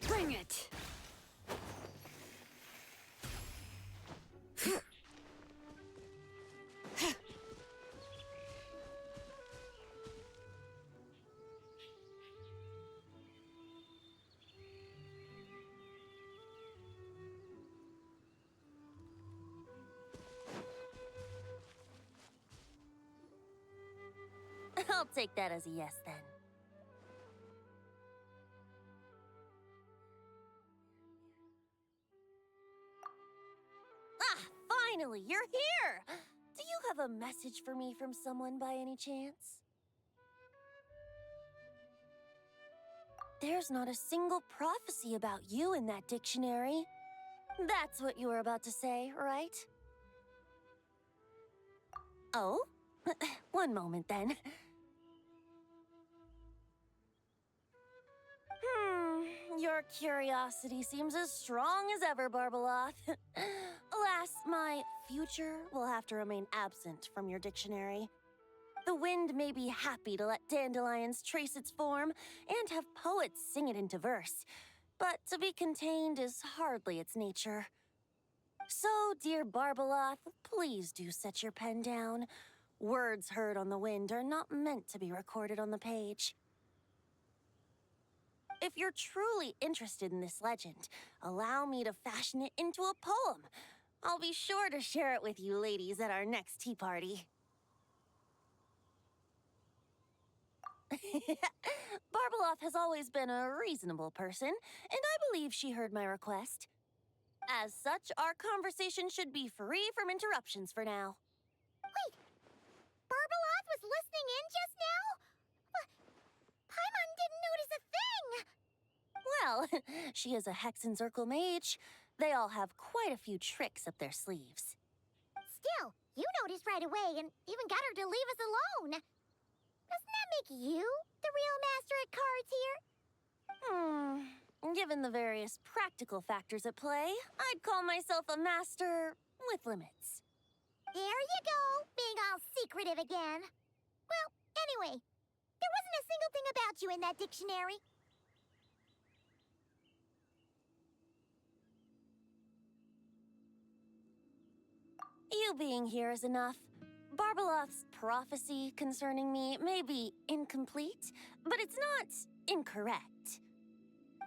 Bring it! I'll take that as a yes, then. Ah, finally, you're here! Do you have a message for me from someone by any chance? There's not a single prophecy about you in that dictionary. That's what you were about to say, right? Oh? One moment, then. Your curiosity seems as strong as ever, Barbeloth. Alas, my future will have to remain absent from your dictionary. The wind may be happy to let dandelions trace its form and have poets sing it into verse, but to be contained is hardly its nature. So, dear Barbeloth, please do set your pen down. Words heard on the wind are not meant to be recorded on the page. If you're truly interested in this legend, allow me to fashion it into a poem. I'll be sure to share it with you ladies at our next tea party. Barbeloth has always been a reasonable person, and I believe she heard my request. As such, our conversation should be free from interruptions for now. Wait, Barbeloth was listening in just now? Paimon didn't notice a thing! Well, she is a Hexenzirkel mage. They all have quite a few tricks up their sleeves. Still, you noticed right away and even got her to leave us alone. Doesn't that make you the real master at cards here? Given the various practical factors at play, I'd call myself a master with limits. There you go, being all secretive again. Well, anyway, there wasn't a single thing about you in that dictionary. You being here is enough. Barbeloth's prophecy concerning me may be incomplete, but it's not incorrect.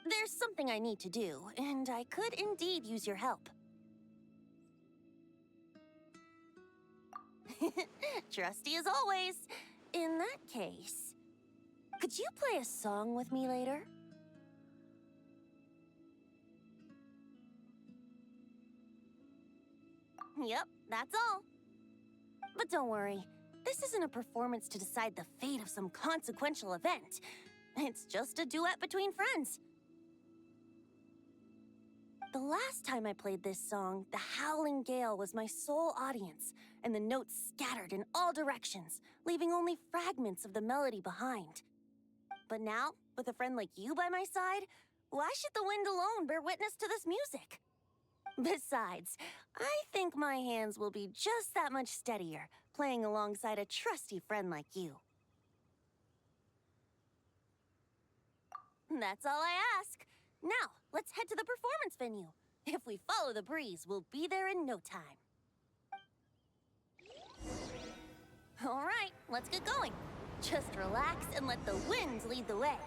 There's something I need to do, and I could indeed use your help. Trusty as always. In that case, could you play a song with me later? Yep, that's all. But don't worry, this isn't a performance to decide the fate of some consequential event. It's just a duet between friends. The last time I played this song, the howling gale was my sole audience, and the notes scattered in all directions, leaving only fragments of the melody behind. But now, with a friend like you by my side, why should the wind alone bear witness to this music? Besides, I think my hands will be just that much steadier, playing alongside a trusty friend like you. That's all I ask. Now, let's head to the performance venue. If we follow the breeze, we'll be there in no time. All right, let's get going. Just relax and let the winds lead the way.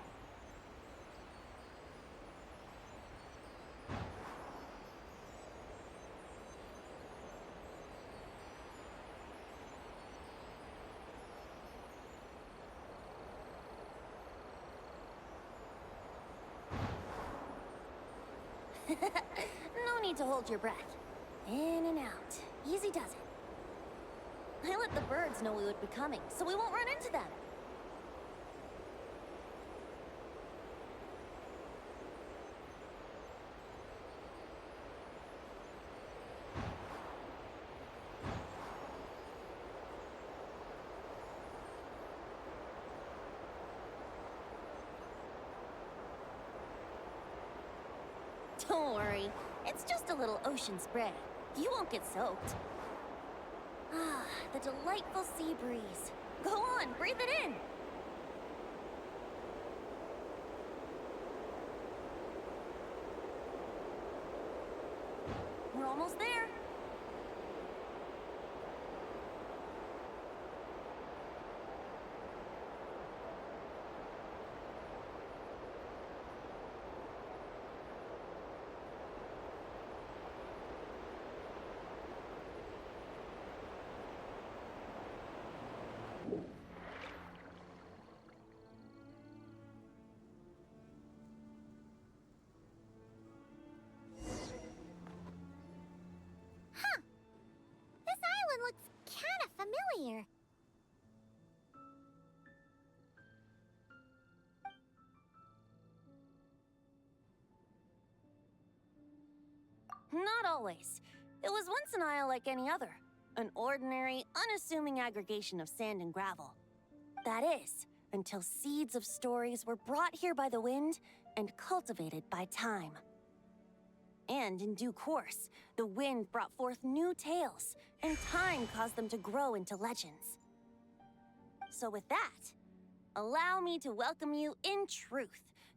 No need to hold your breath. In and out. Easy does it. I let the birds know we would be coming, so we won't run into them. Don't worry, it's just a little ocean spray. You won't get soaked. Ah, the delightful sea breeze. Go on, breathe it in. We're almost there. Looks kind of familiar. Not always. It was once an isle like any other. An ordinary, unassuming aggregation of sand and gravel. That is, until seeds of stories were brought here by the wind and cultivated by time. And in due course, the wind brought forth new tales, and time caused them to grow into legends. So with that, allow me to welcome you in truth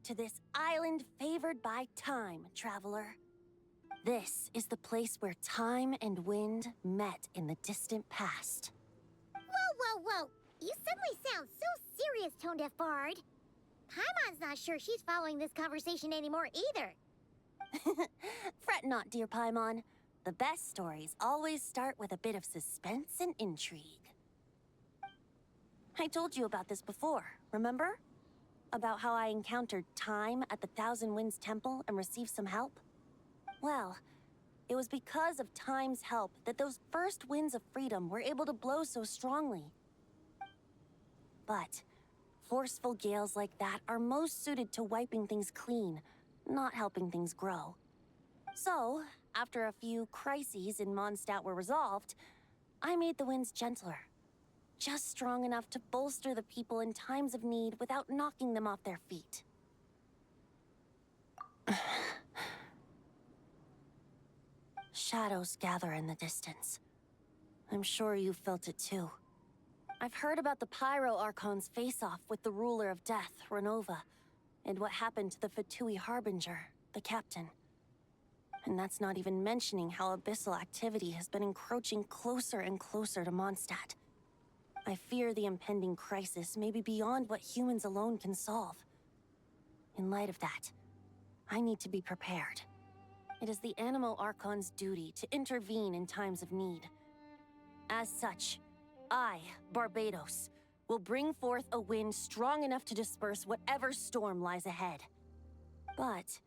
to this island favored by time, traveler. This is the place where time and wind met in the distant past. Whoa. You suddenly sound so serious, Tone-Deaf Bard. Paimon's not sure she's following this conversation anymore either. Fret not, dear Paimon. The best stories always start with a bit of suspense and intrigue. I told you about this before, remember? About how I encountered time at the Thousand Winds Temple and received some help? Well, it was because of time's help that those first winds of freedom were able to blow so strongly. But forceful gales like that are most suited to wiping things clean, not helping things grow. So, after a few crises in Mondstadt were resolved, I made the winds gentler. Just strong enough to bolster the people in times of need without knocking them off their feet. Shadows gather in the distance. I'm sure you felt it too. I've heard about the Pyro Archon's face-off with the ruler of death, Renova, and what happened to the Fatui Harbinger, the captain. And that's not even mentioning how abyssal activity has been encroaching closer and closer to Mondstadt. I fear the impending crisis may be beyond what humans alone can solve. In light of that, I need to be prepared. It is the Animo Archon's duty to intervene in times of need. As such, I, Barbados, will bring forth a wind strong enough to disperse whatever storm lies ahead. But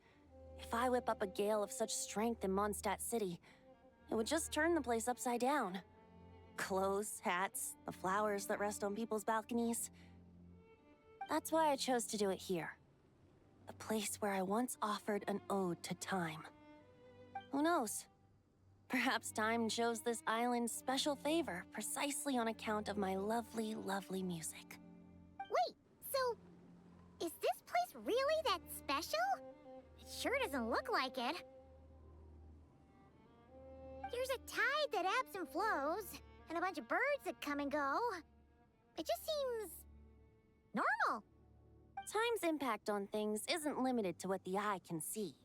if I whip up a gale of such strength in Mondstadt City, it would just turn the place upside down. Clothes, hats, the flowers that rest on people's balconies. That's why I chose to do it here. A place where I once offered an ode to time. Who knows? Perhaps time shows this island special favor precisely on account of my lovely, lovely music. Wait, so is this place really that special? It sure doesn't look like it. There's a tide that ebbs and flows, and a bunch of birds that come and go. It just seems normal. Time's impact on things isn't limited to what the eye can see.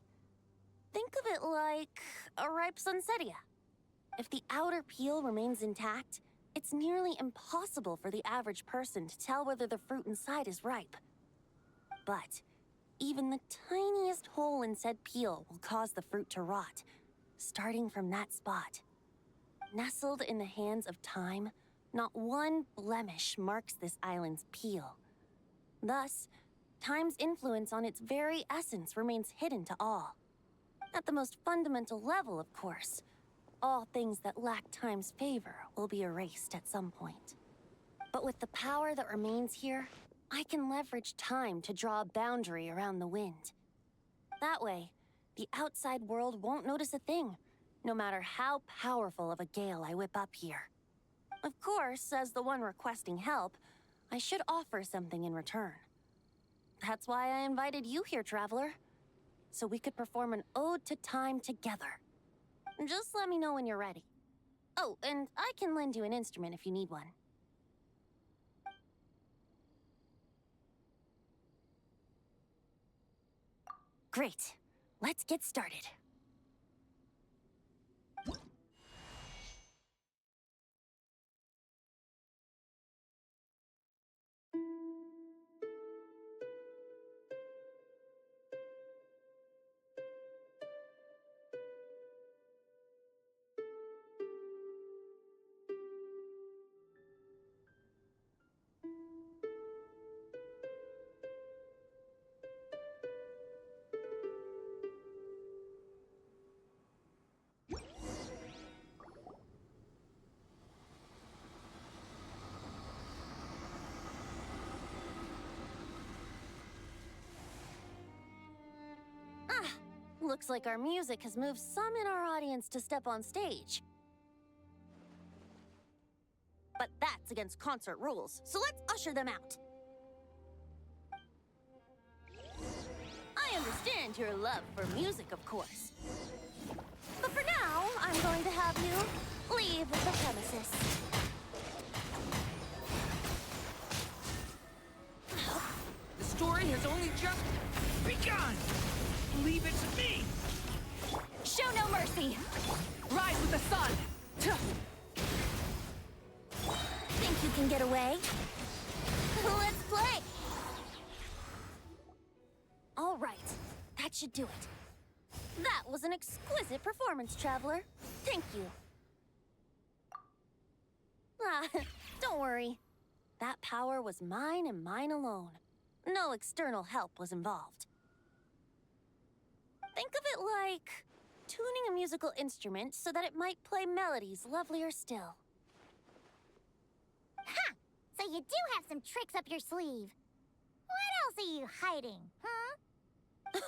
Think of it like a ripe sunsetia. If the outer peel remains intact, it's nearly impossible for the average person to tell whether the fruit inside is ripe. But even the tiniest hole in said peel will cause the fruit to rot, starting from that spot. Nestled in the hands of time, not one blemish marks this island's peel. Thus, time's influence on its very essence remains hidden to all. At the most fundamental level, of course, all things that lack time's favor will be erased at some point. But with the power that remains here, I can leverage time to draw a boundary around the wind. That way, the outside world won't notice a thing, no matter how powerful of a gale I whip up here. Of course, as the one requesting help, I should offer something in return. That's why I invited you here, traveler. So we could perform an ode to time together. Just let me know when you're ready. Oh, and I can lend you an instrument if you need one. Great. Let's get started. Looks like our music has moved some in our audience to step on stage. But that's against concert rules, so let's usher them out. I understand your love for music, of course. But for now, I'm going to have you leave the premises. The story has only just begun! Leave it to me! Show no mercy! Rise with the sun! Think you can get away? Let's play! All right, that should do it. That was an exquisite performance, traveler. Thank you. Don't worry. That power was mine and mine alone. No external help was involved. Think of it like tuning a musical instrument so that it might play melodies lovelier still. Ha! So you do have some tricks up your sleeve. What else are you hiding, huh?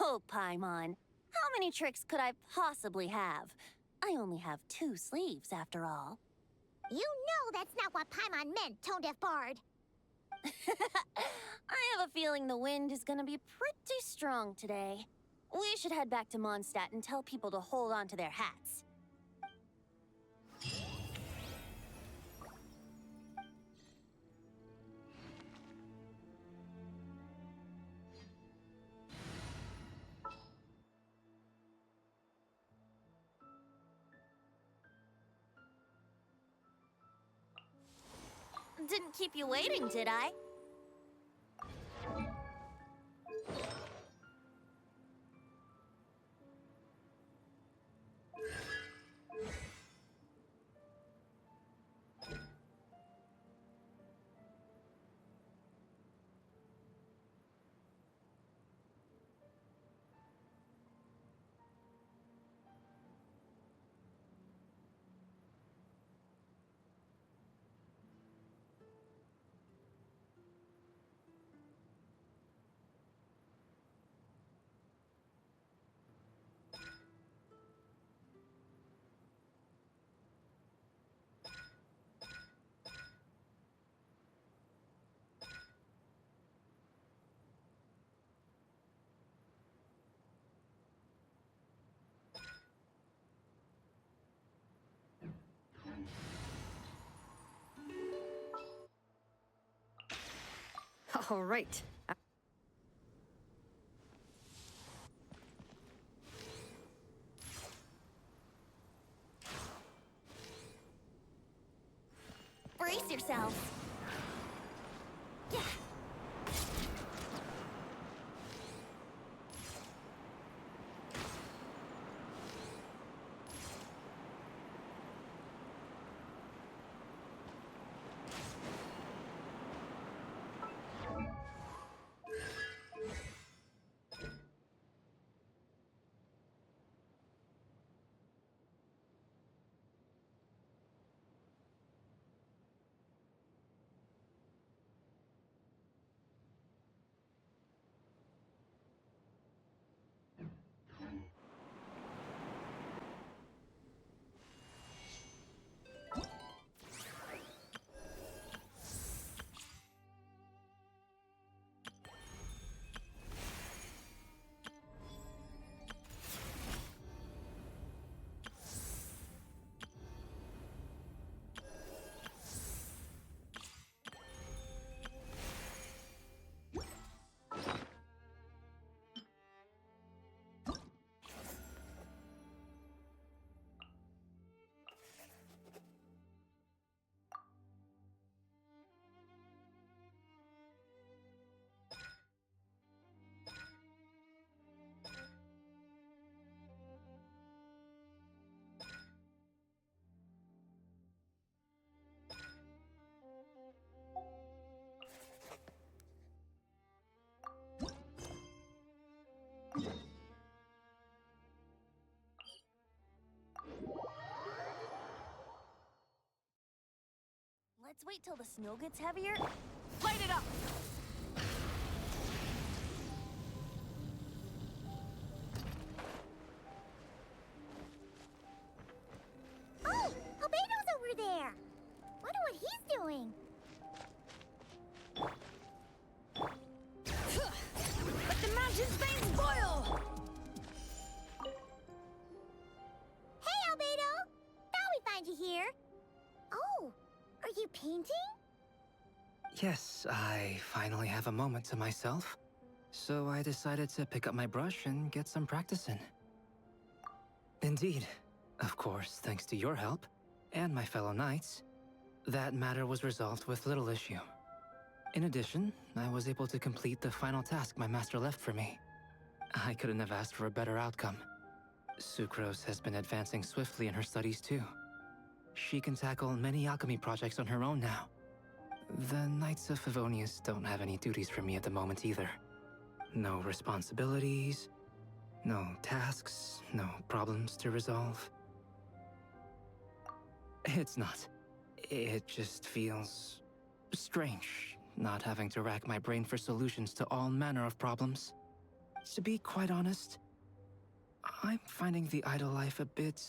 Oh, Paimon. How many tricks could I possibly have? I only have 2 sleeves, after all. You know that's not what Paimon meant, tone-deaf bard. I have a feeling the wind is gonna be pretty strong today. We should head back to Mondstadt and tell people to hold on to their hats. Didn't keep you waiting, did I? All right. Brace yourselves. Yeah. Let's wait till the snow gets heavier. Light it up! Oh, Albedo's over there. Wonder what he's doing. Let the mountain's veins boil! Hey, Albedo! Thought we'd find you here. Oh, are you painting? Yes, I finally have a moment to myself. So I decided to pick up my brush and get some practice in. Indeed. Of course, thanks to your help, and my fellow knights, that matter was resolved with little issue. In addition, I was able to complete the final task my master left for me. I couldn't have asked for a better outcome. Sucrose has been advancing swiftly in her studies too. She can tackle many alchemy projects on her own now. The Knights of Favonius don't have any duties for me at the moment either. No responsibilities, no tasks, no problems to resolve. It's not. It just feels strange, not having to rack my brain for solutions to all manner of problems. To be quite honest, I'm finding the idle life a bit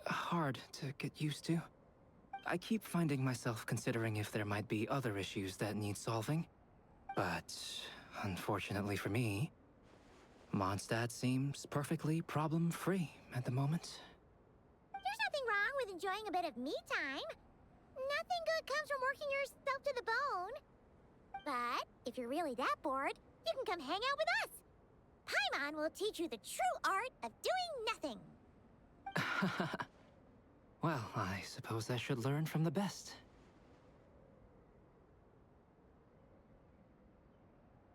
hard to get used to. I keep finding myself considering if there might be other issues that need solving. But, unfortunately for me, Mondstadt seems perfectly problem-free at the moment. There's nothing wrong with enjoying a bit of me time. Nothing good comes from working yourself to the bone. But if you're really that bored, you can come hang out with us. Paimon will teach you the true art of doing nothing. Well, I suppose I should learn from the best.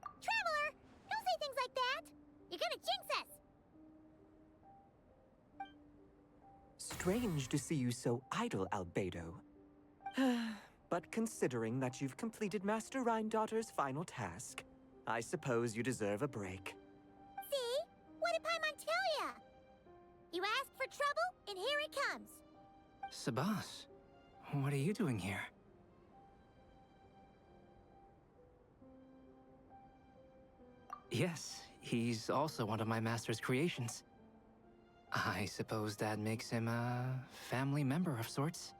Traveler, don't say things like that. You're gonna jinx us. Strange to see you so idle, Albedo. But considering that you've completed Master Rhindaughter's final task, I suppose you deserve a break. See? What did Paimon tell ya? You asked for trouble, and here it comes. Sabas, what are you doing here? Yes, he's also one of my master's creations. I suppose that makes him a family member of sorts.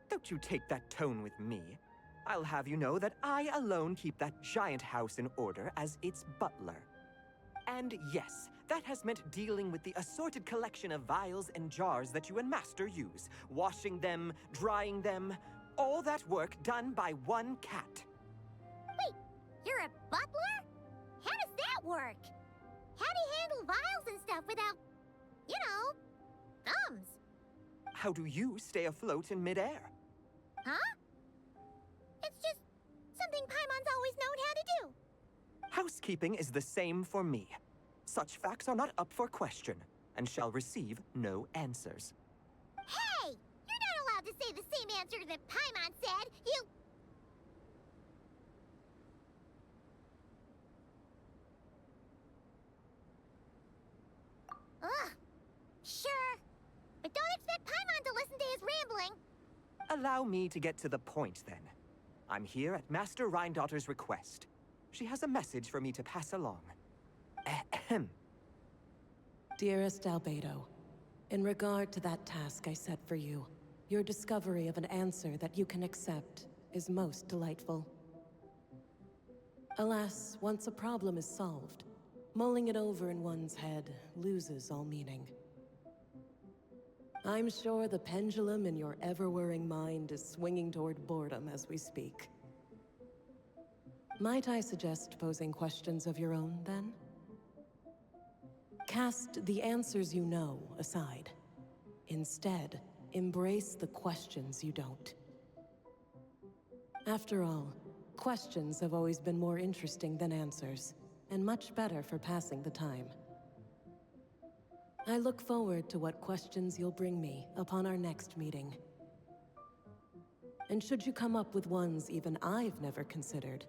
Don't you take that tone with me. I'll have you know that I alone keep that giant house in order as its butler. And yes, That has meant dealing with the assorted collection of vials and jars that you and Master use, washing them, drying them, all that work done by one cat. Wait, you're a butler? How does that work? How do you handle vials and stuff without, you know, thumbs? How do you stay afloat in midair? Huh? It's just something Paimon's always known how to do. Housekeeping is the same for me. Such facts are not up for question, and shall receive no answers. Hey! You're not allowed to say the same answer that Paimon said. You... Ugh. Sure. But don't expect Paimon to listen to his rambling. Allow me to get to the point, then. I'm here at Master Rhindaughter's request. She has a message for me to pass along. Ahem. Dearest Albedo, in regard to that task I set for you, your discovery of an answer that you can accept is most delightful. Alas, once a problem is solved, mulling it over in one's head loses all meaning. I'm sure the pendulum in your ever-whirring mind is swinging toward boredom as we speak. Might I suggest posing questions of your own, then? Cast the answers you know aside. Instead, embrace the questions you don't. After all, questions have always been more interesting than answers, and much better for passing the time. I look forward to what questions you'll bring me upon our next meeting. And should you come up with ones even I've never considered,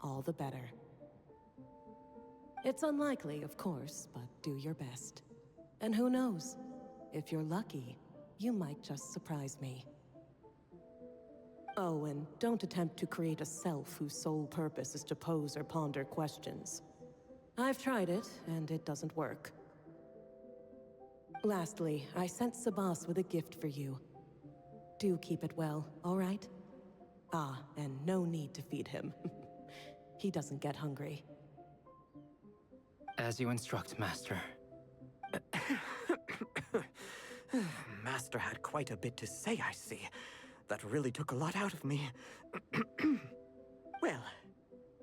all the better. It's unlikely, of course, but do your best. And who knows? If you're lucky, you might just surprise me. Oh, and don't attempt to create a self whose sole purpose is to pose or ponder questions. I've tried it, and it doesn't work. Lastly, I sent Sabas with a gift for you. Do keep it well, all right? Ah, and no need to feed him. He doesn't get hungry. As you instruct, Master. Master had quite a bit to say, I see. That really took a lot out of me. Well,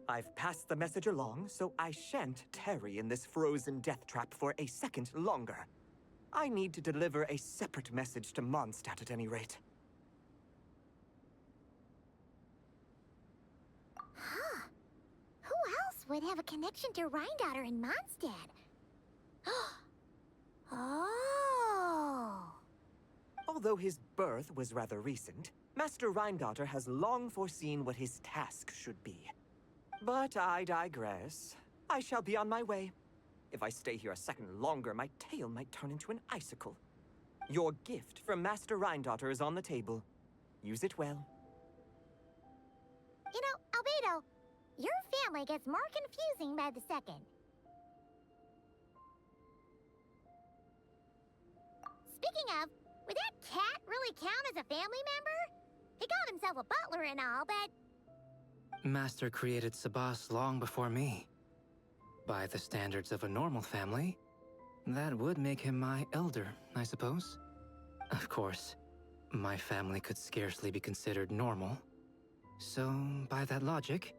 I've passed the message along, so I shan't tarry in this frozen death trap for a second longer. I need to deliver a separate message to Mondstadt at any rate. Huh. Who else would have a connection to Rhindaughter and Mondstadt? Oh. Although his birth was rather recent, Master Rhindaughter has long foreseen what his task should be. But I digress. I shall be on my way. If I stay here a second longer, my tail might turn into an icicle. Your gift from Master Rhindaughter is on the table. Use it well. You know, Albedo, your family gets more confusing by the second. Speaking of, would that cat really count as a family member? He called himself a butler and all, but... Master created Sabas long before me. By the standards of a normal family, that would make him my elder, I suppose. Of course, my family could scarcely be considered normal. So, by that logic,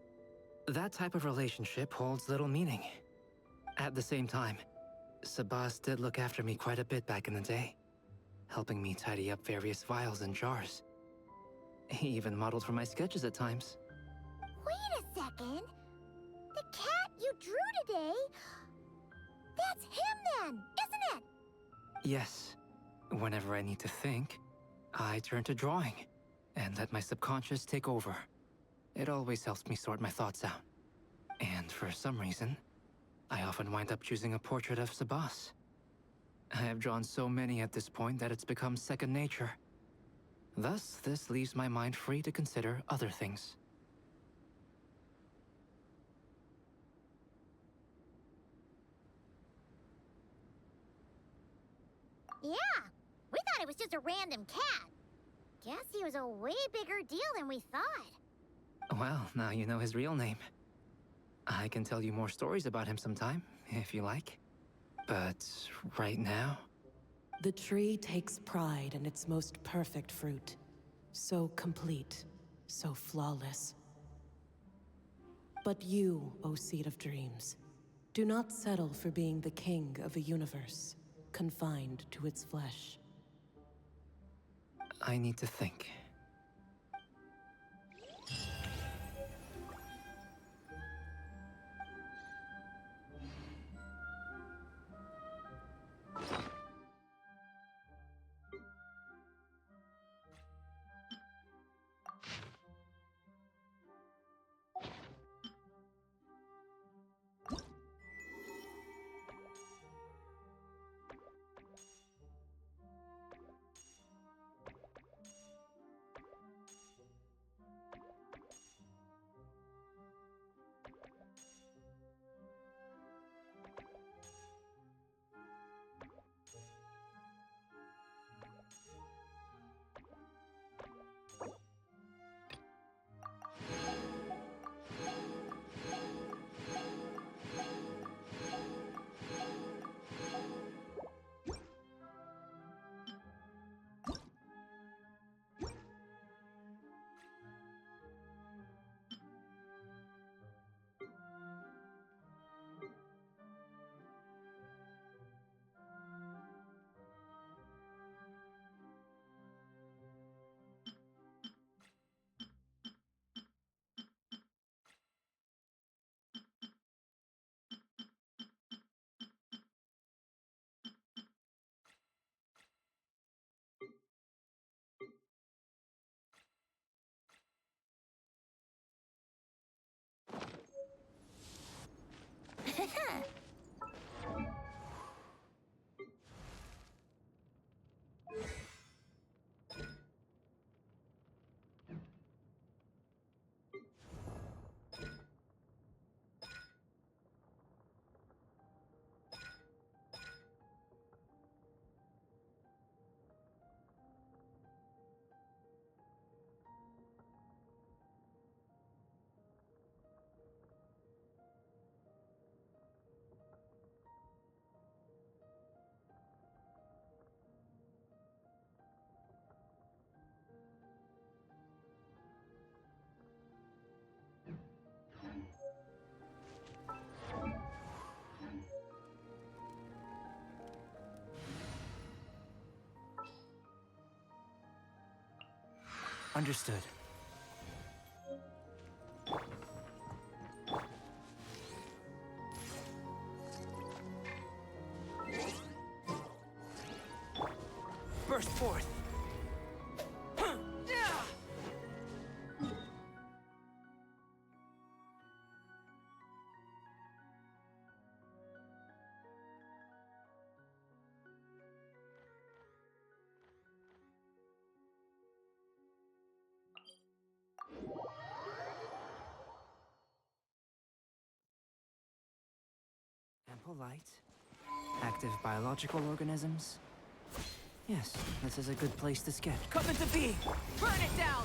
that type of relationship holds little meaning. At the same time, Sabas did look after me quite a bit back in the day, helping me tidy up various vials and jars. He even modeled for my sketches at times. Wait a second. The cat you drew today... That's him then, isn't it? Yes. Whenever I need to think, I turn to drawing and let my subconscious take over. It always helps me sort my thoughts out. And for some reason, I often wind up choosing a portrait of Sabas. I have drawn so many at this point that it's become second nature. Thus, this leaves my mind free to consider other things. Yeah, we thought it was just a random cat. Guess he was a way bigger deal than we thought. Well, now you know his real name. I can tell you more stories about him sometime, if you like. But right now? The tree takes pride in its most perfect fruit. So complete, so flawless. But you, O Seed of Dreams, do not settle for being the king of a universe, confined to its flesh. I need to think. Understood. Burst forth. Ample light. Active biological organisms. Yes, this is a good place to sketch. Come into being. Burn it down.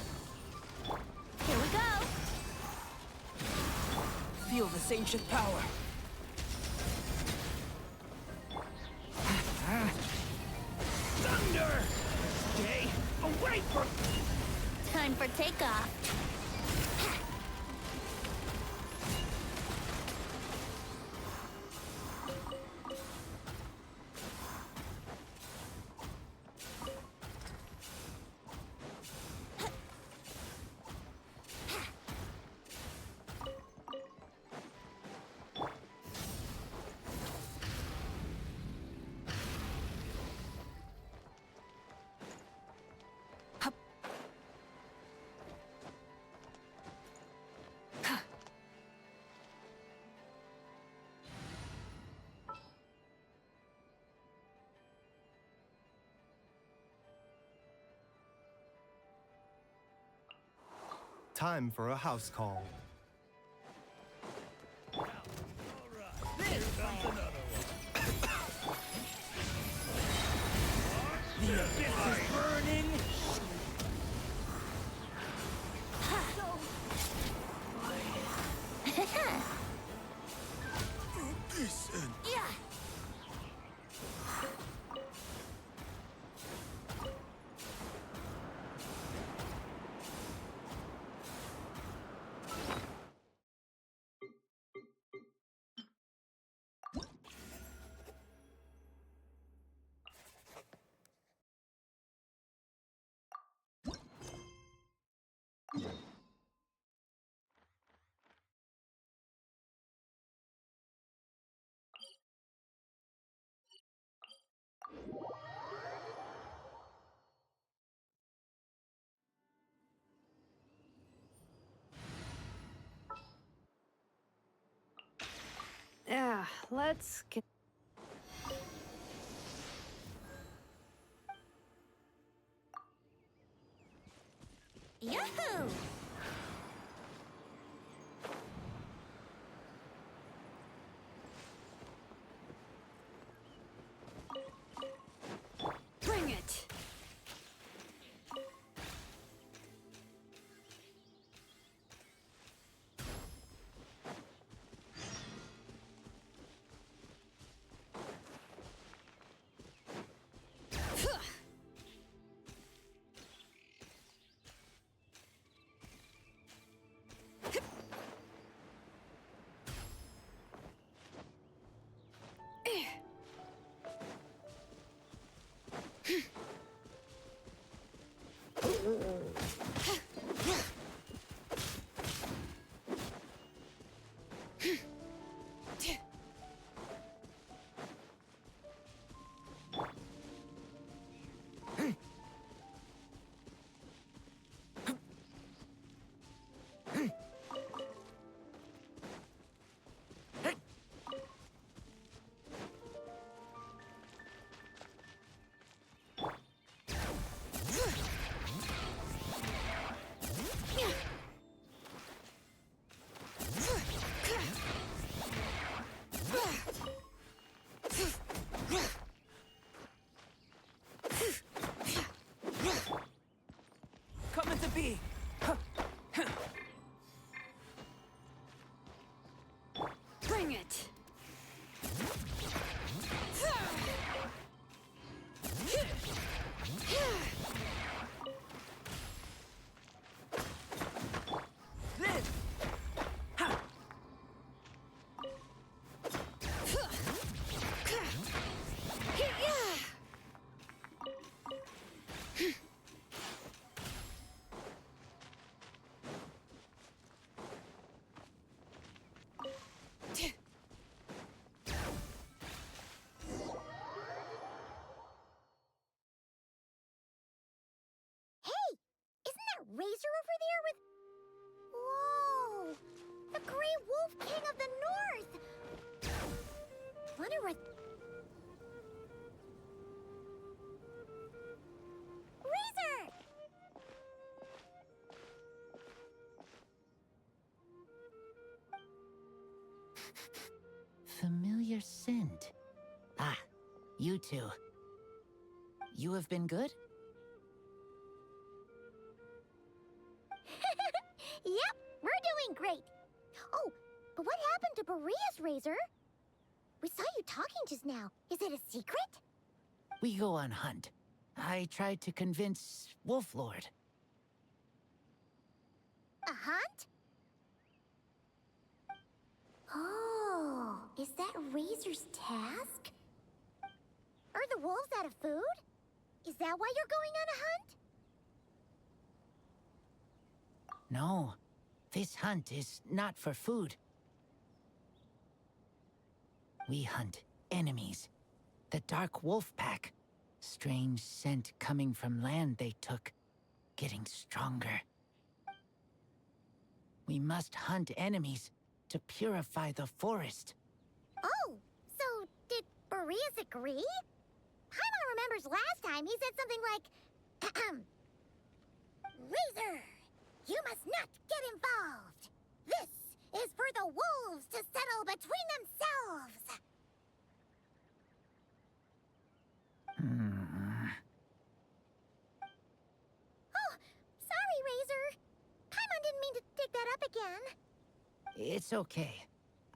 Here we go. Feel this ancient power. Thunder! Stay away from... Time for takeoff. Time for a house call. The abyss is burning. Yeah. Let's get... Yahoo! Bring it! Coming to be. Bring it! This. Ha. Isn't that Razor over there with... Whoa! The Grey Wolf King of the North! Wonder what... Razor! Familiar scent. Ah, you two. You have been good? Yep, we're doing great. Oh, but what happened to Berea's Razor? We saw you talking just now. Is it a secret? We go on hunt. I tried to convince Wolf Lord. A hunt? Oh, is that Razor's task? Are the wolves out of food? Is that why you're going on a hunt? No, this hunt is not for food. We hunt enemies. The Dark Wolf Pack. Strange scent coming from land they took. Getting stronger. We must hunt enemies to purify the forest. Oh, so did Boreas agree? Paimon remembers last time he said something like, Razor, you must not get involved. This is for the wolves to settle between themselves. Oh, sorry, Razor. Paimon didn't mean to dig that up again. It's okay.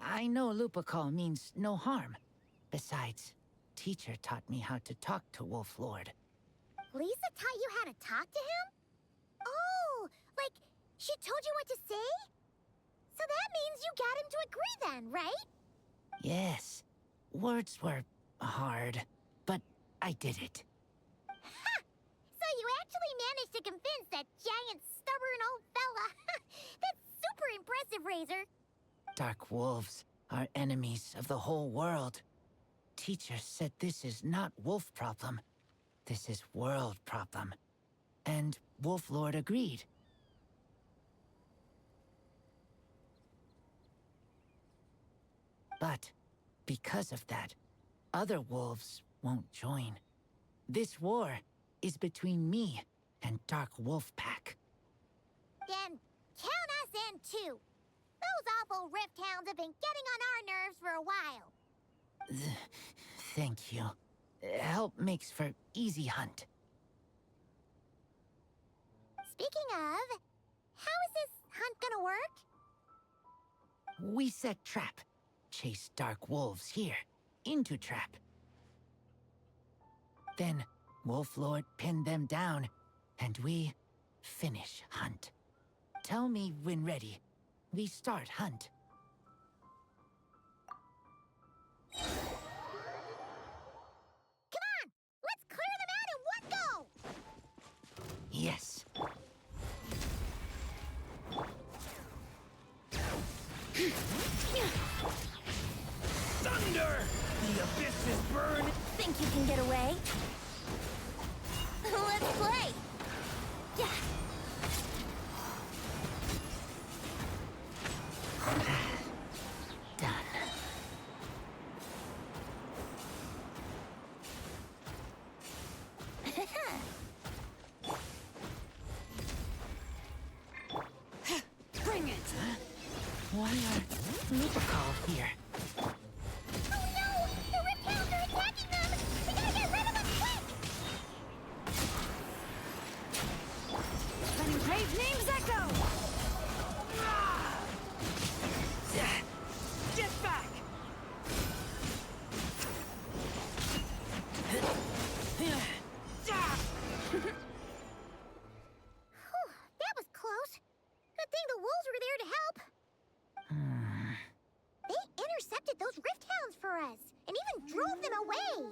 I know Lupacall means no harm. Besides, teacher taught me how to talk to Wolf Lord. Lisa taught you how to talk to him? Oh, like she told you what to say? So that means you got him to agree then, right? Yes. Words were hard, but I did it. Ha! So you actually managed to convince that giant, stubborn old fella. That's super impressive, Razor. Dark wolves are enemies of the whole world. Teacher said this is not wolf problem. This is world problem. And Wolf Lord agreed. But Because of that, other wolves won't join. This war is between me and Dark Wolf Pack. Then count us in too. Those awful rift hounds have been getting on our nerves for a while. Thank you. Help makes for easy hunt. Speaking of, how is this hunt gonna work? We set trap. Chase dark wolves here, into trap. Then Wolf Lord pinned them down, and we finish hunt. Tell me when ready. We start hunt. Come on! Let's clear them out in one go! Yes. Thunder! The abysses burn! Think you can get away? Let's play! Yeah. Done. Bring it! Why are Lupacol here? Oh no! The rift hounds are attacking them! We gotta get rid of them quick! Letting brave names echo! Get back! Whew, that was close. Good thing the wolves were there to help. They intercepted those rift hounds for us, and even drove them away.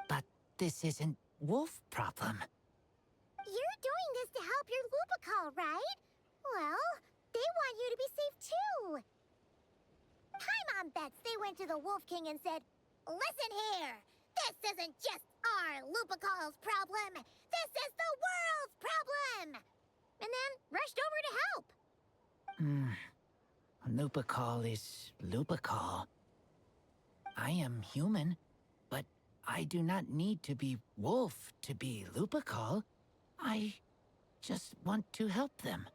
But this isn't wolf problem. You're doing this to help your Lupacol, right? Well, they want you to be safe too. Paimon bets they went to the Wolf King and said, "Listen here, this isn't just our Lupacol's problem. This is the world's problem." And then rushed over to help. Lupacol is Lupacol. I am human, but I do not need to be wolf to be Lupacol. I just want to help them.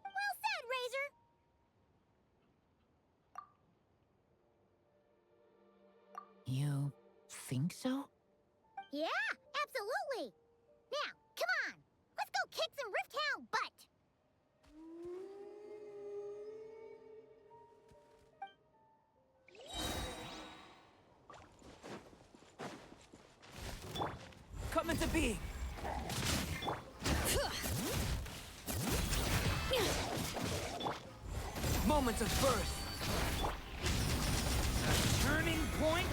Well said, Razor. You think so? Yeah, absolutely. Now, come on. Let's go kick some Rift Hound butt. Come into being! Moments of birth! A turning point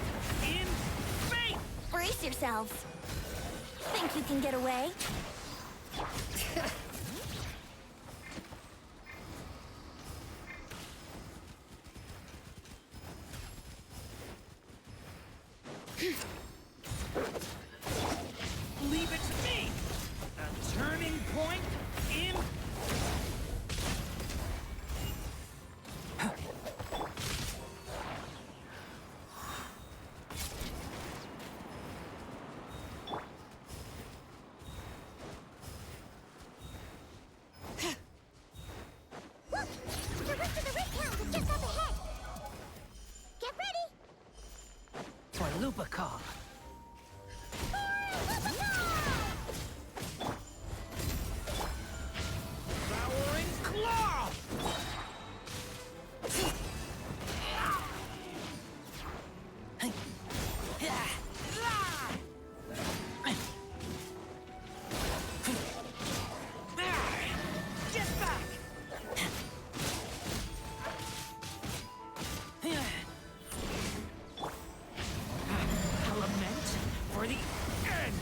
in fate! Brace yourselves. Think you can get away? Leave it to me! A turning point in... Look! The rest of the Rift Hounds is just up ahead. Get ready. For Lupacol. Devouring claw! Get back! A lament for the end!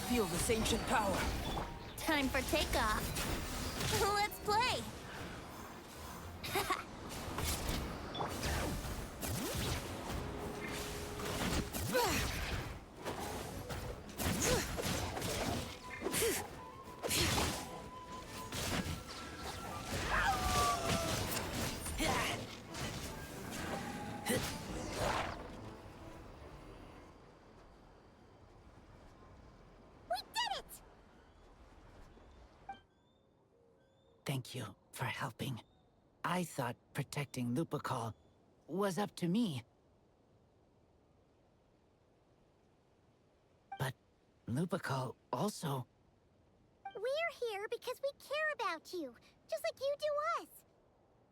Feel this ancient power. Time for takeoff. Let's play. thank you for helping. I thought protecting Lupercal was up to me. But Lupercal also... We're here because we care about you, just like you do us.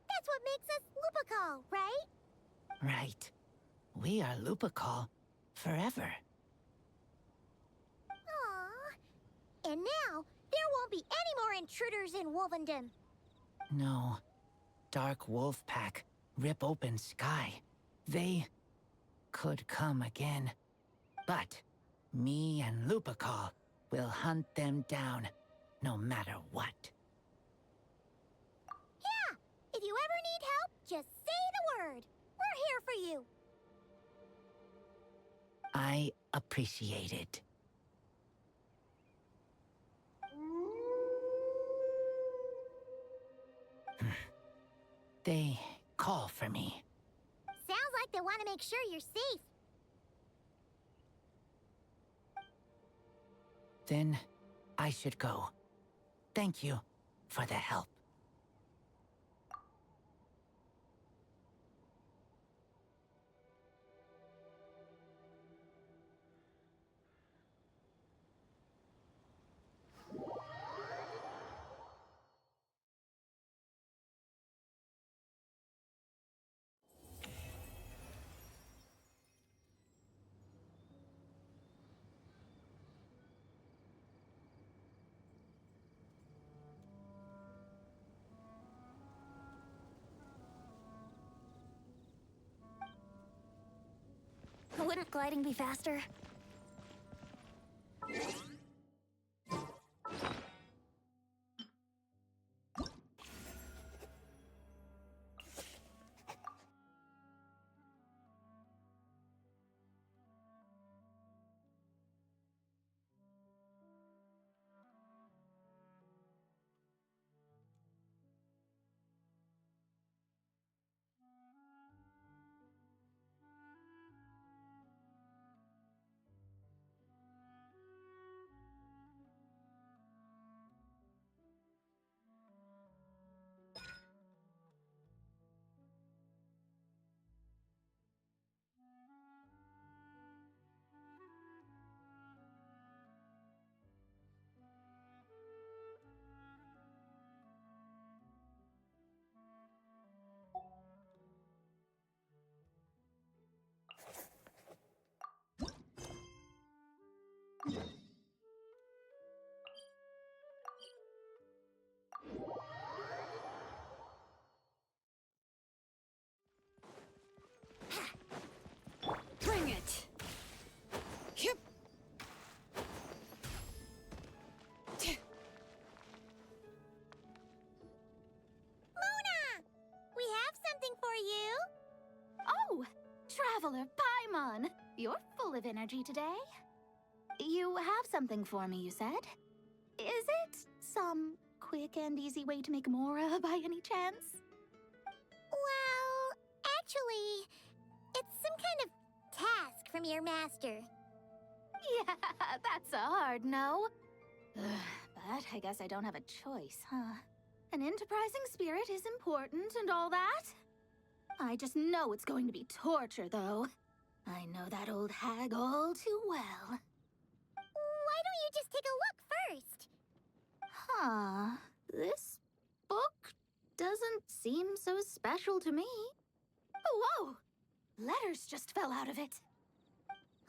That's what makes us Lupercal, right? Right. We are Lupercal forever. Aww. And now, there won't be any more intruders in Wolvendom. No. Dark Wolf Pack, Rip Open Sky. They could come again. But me and Lupercal will hunt them down, no matter what. Yeah! If you ever need help, just say the word. We're here for you. I appreciate it. They call for me. Sounds like they want to make sure you're safe. Then I should go. Thank you for the help. Wouldn't gliding be faster? Bring it! Yep. Mona! We have something for you. Oh, Traveler Paimon. You're full of energy today. You have something for me, you said? Is it some quick and easy way to make Mora by any chance? Well, actually, it's some kind of task from your master. Yeah, that's a hard no. But I guess I don't have a choice, huh? An enterprising spirit is important and all that. I just know it's going to be torture, though. I know that old hag all too well. Why don't you just take a look first? Huh. This book doesn't seem so special to me. Oh, whoa! Letters just fell out of it.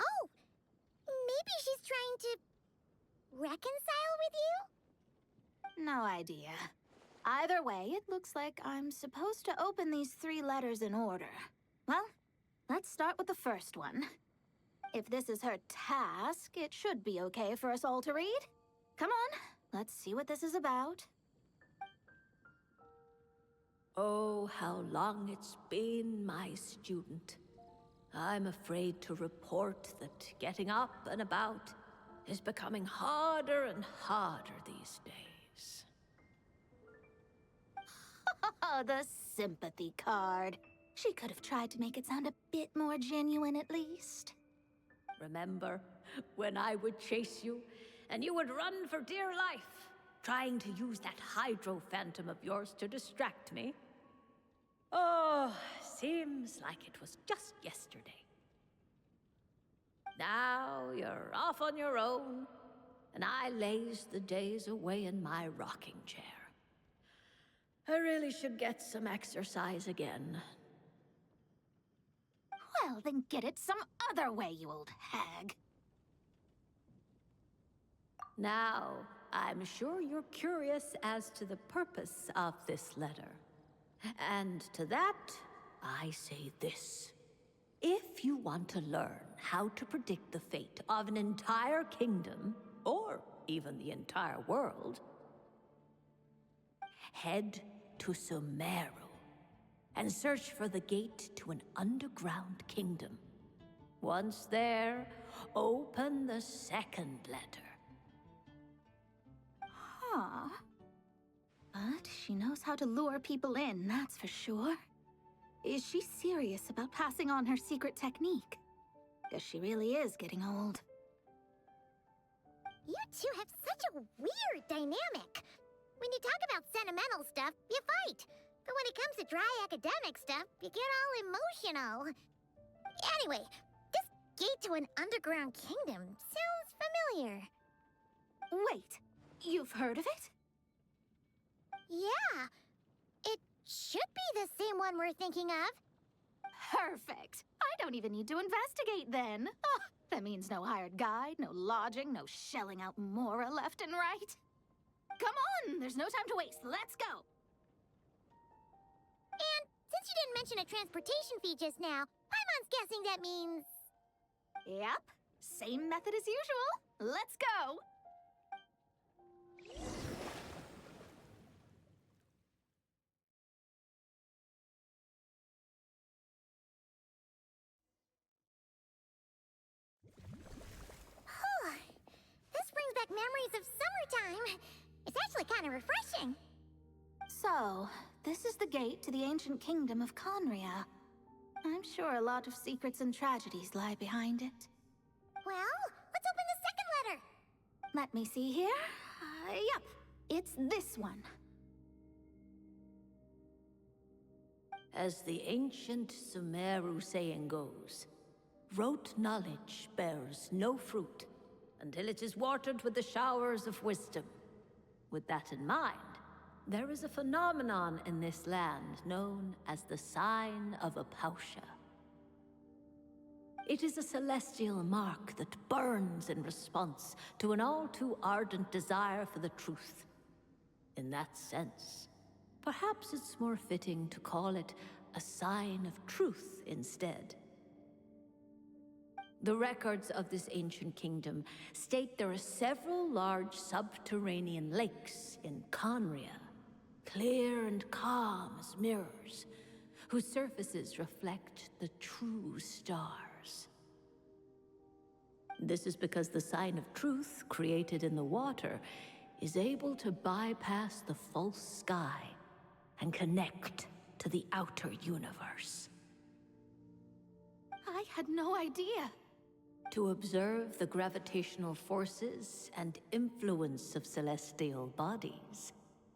Oh, maybe she's trying to reconcile with you? No idea. Either way, it looks like I'm supposed to open these 3 letters in order. Well, let's start with the first one. If this is her task, it should be okay for us all to read. Come on, let's see what this is about. Oh, how long it's been, my student. I'm afraid to report that getting up and about is becoming harder and harder these days. Oh, the sympathy card. She could have tried to make it sound a bit more genuine at least. Remember when I would chase you and you would run for dear life? trying to use that hydro phantom of yours to distract me. Oh, seems like it was just yesterday. Now you're off on your own, and I laze the days away in my rocking chair. I really should get some exercise again. Well, then get it some other way, you old hag. Now, I'm sure you're curious as to the purpose of this letter. And to that, I say this. If you want to learn how to predict the fate of an entire kingdom, or even the entire world, head to Sumeru and search for the gate to an underground kingdom. Once there, open the second letter. Huh. But she knows how to lure people in, that's for sure. Is she serious about passing on her secret technique? Because she really is getting old. You two have such a weird dynamic. When you talk about sentimental stuff, you fight. But when it comes to dry academic stuff, you get all emotional. Anyway, this gate to an underground kingdom sounds familiar. Wait, you've heard of it? Yeah. It should be the same one we're thinking of. Perfect. I don't even need to investigate then. Oh, that means no hired guide, no lodging, no shelling out Mora left and right. Come on, there's no time to waste. Let's go. And since you didn't mention a transportation fee just now, Paimon's guessing that means... Yep, same method as usual. Let's go. This brings back memories of summertime. It's actually kind of refreshing. So, this is the gate to the ancient kingdom of Conria. I'm sure a lot of secrets and tragedies lie behind it. Well, let's open the second letter. Let me see here. Yep, it's this one. As the ancient Sumeru saying goes, rote knowledge bears no fruit until it is watered with the showers of wisdom. With that in mind, there is a phenomenon in this land known as the sign of Apausha. It is a celestial mark that burns in response to an all-too-ardent desire for the truth. In that sense, perhaps it's more fitting to call it a sign of truth instead. The records of this ancient kingdom state there are several large subterranean lakes in Conria, clear and calm as mirrors, whose surfaces reflect the true stars. This is because the sign of truth created in the water is able to bypass the false sky and connect to the outer universe. I had no idea. To observe the gravitational forces and influence of celestial bodies,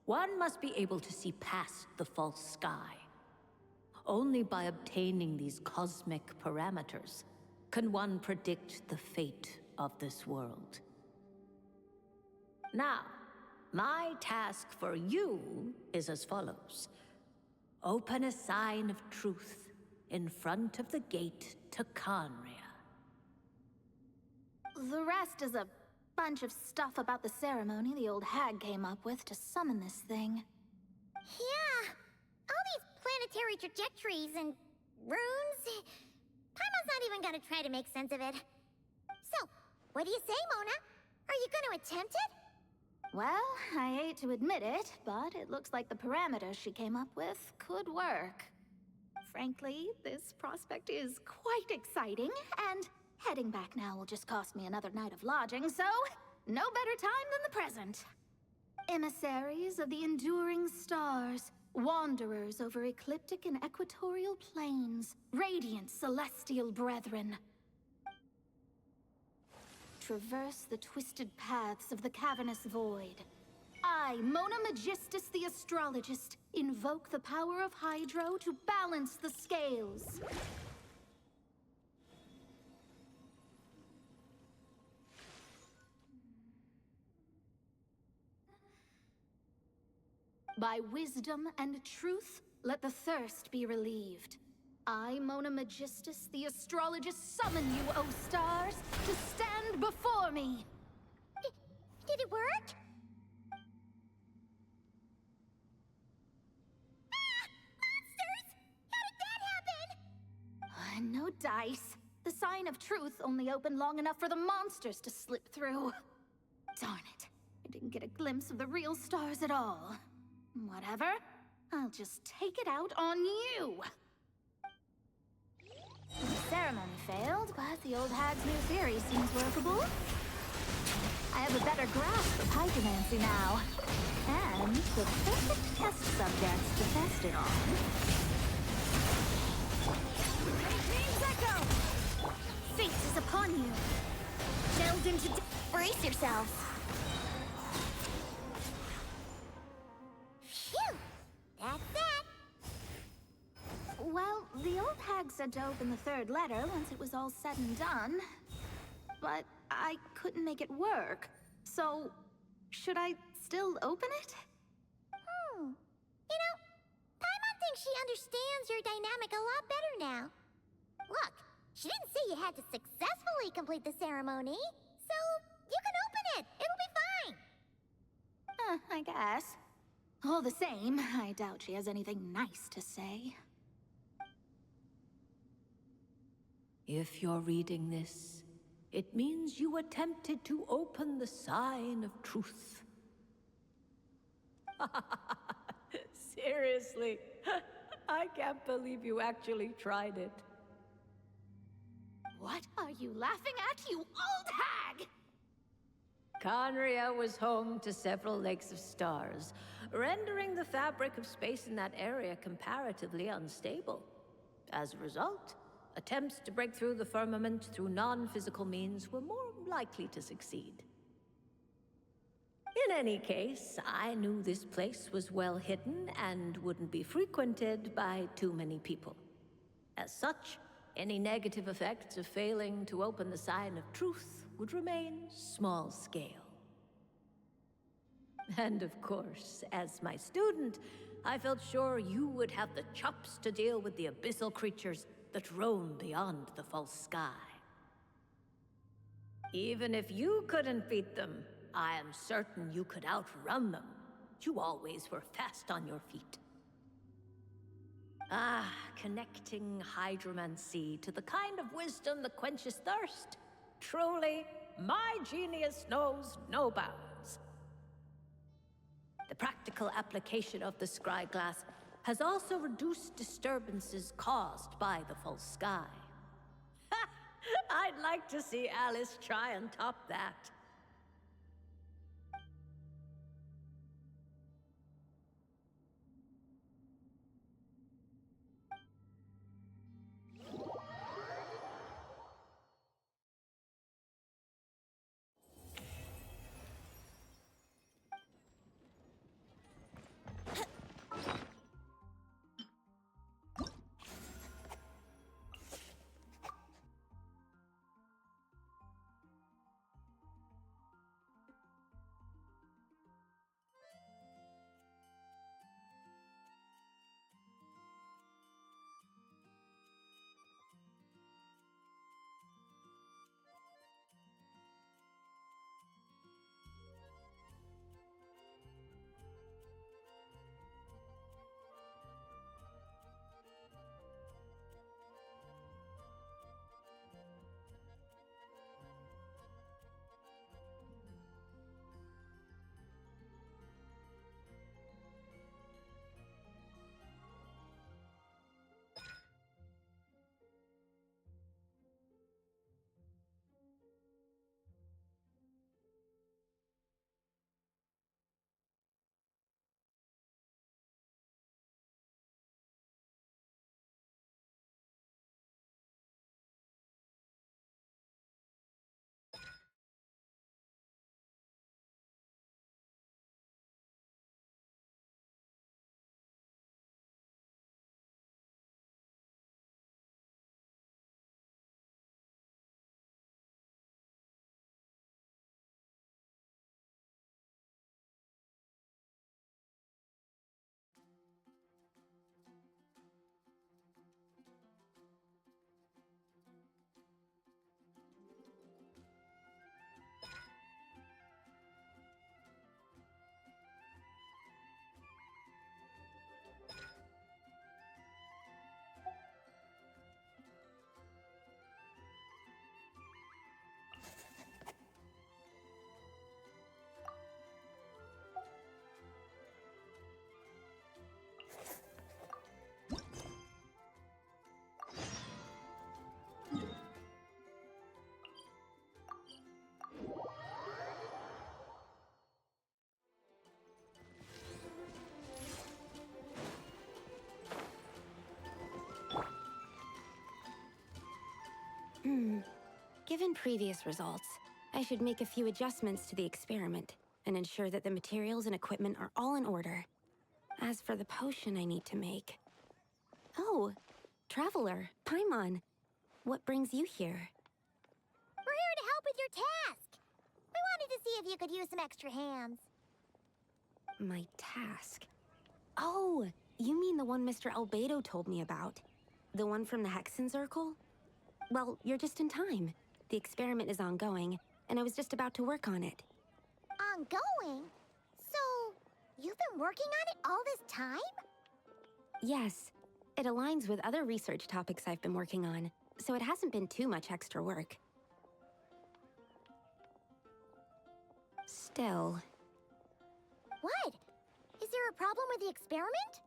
one must be able to see past the false sky. Only by obtaining these cosmic parameters can one predict the fate of this world. Now, my task for you is as follows. Open a sign of truth in front of the gate to Conria. The rest is a bunch of stuff about the ceremony the old hag came up with to summon this thing. Yeah, all these planetary trajectories and runes. Paimon's not even gonna try to make sense of it. So, what do you say, Mona? Are you gonna attempt it? Well, I hate to admit it, but it looks like the parameters she came up with could work. Frankly, this prospect is quite exciting, and heading back now will just cost me another night of lodging, so no better time than the present. Emissaries of the enduring stars, wanderers over ecliptic and equatorial planes, radiant celestial brethren. Traverse the twisted paths of the cavernous void. I, Mona Magistus the Astrologist, invoke the power of Hydro to balance the scales. By wisdom and truth, let the thirst be relieved. I, Mona Magistus the Astrologist, summon you, O stars, to stand before me! Did it work? Ah! Monsters! How did that happen? No dice. The sign of truth only opened long enough for the monsters to slip through. Darn it. I didn't get a glimpse of the real stars at all. Whatever. I'll just take it out on you. The ceremony failed, but the old hag's new theory seems workable. I have a better grasp of hydromancy now. And the perfect test subjects to test it on. Name's Echo! Fate is upon you. Delved into brace yourselves. Phew! That's that. Well, the old hag said to open the third letter once it was all said and done. But I couldn't make it work. So, should I still open it? You know, Paimon thinks she understands your dynamic a lot better now. Look, she didn't say you had to successfully complete the ceremony, so you can open it. It'll be fine. I guess. All the same, I doubt she has anything nice to say. If you're reading this, it means you attempted to open the sign of truth. Seriously, I can't believe you actually tried it. What are you laughing at, you old hag? Conria was home to several lakes of stars, rendering the fabric of space in that area comparatively unstable. As a result, attempts to break through the firmament through non-physical means were more likely to succeed. In any case, I knew this place was well hidden and wouldn't be frequented by too many people. As such, any negative effects of failing to open the sign of truth would remain small scale. And of course, as my student, I felt sure you would have the chops to deal with the abyssal creatures that roam beyond the false sky. Even if you couldn't beat them, I am certain you could outrun them. You always were fast on your feet. Ah, connecting hydromancy to the kind of wisdom that quenches thirst. Truly, my genius knows no bounds. The practical application of the scry glass has also reduced disturbances caused by the false sky. I'd like to see Alice try and top that. Given previous results, I should make a few adjustments to the experiment and ensure that the materials and equipment are all in order. As for the potion I need to make... Oh, Traveler, Paimon, what brings you here? We're here to help with your task. We wanted to see if you could use some extra hands. My task? Oh, you mean the one Mr. Albedo told me about? The one from the Hexen Circle? Well, you're just in time. The experiment is ongoing, and I was just about to work on it. Ongoing? So, you've been working on it all this time? Yes. It aligns with other research topics I've been working on, so it hasn't been too much extra work. Still... What? Is there a problem with the experiment?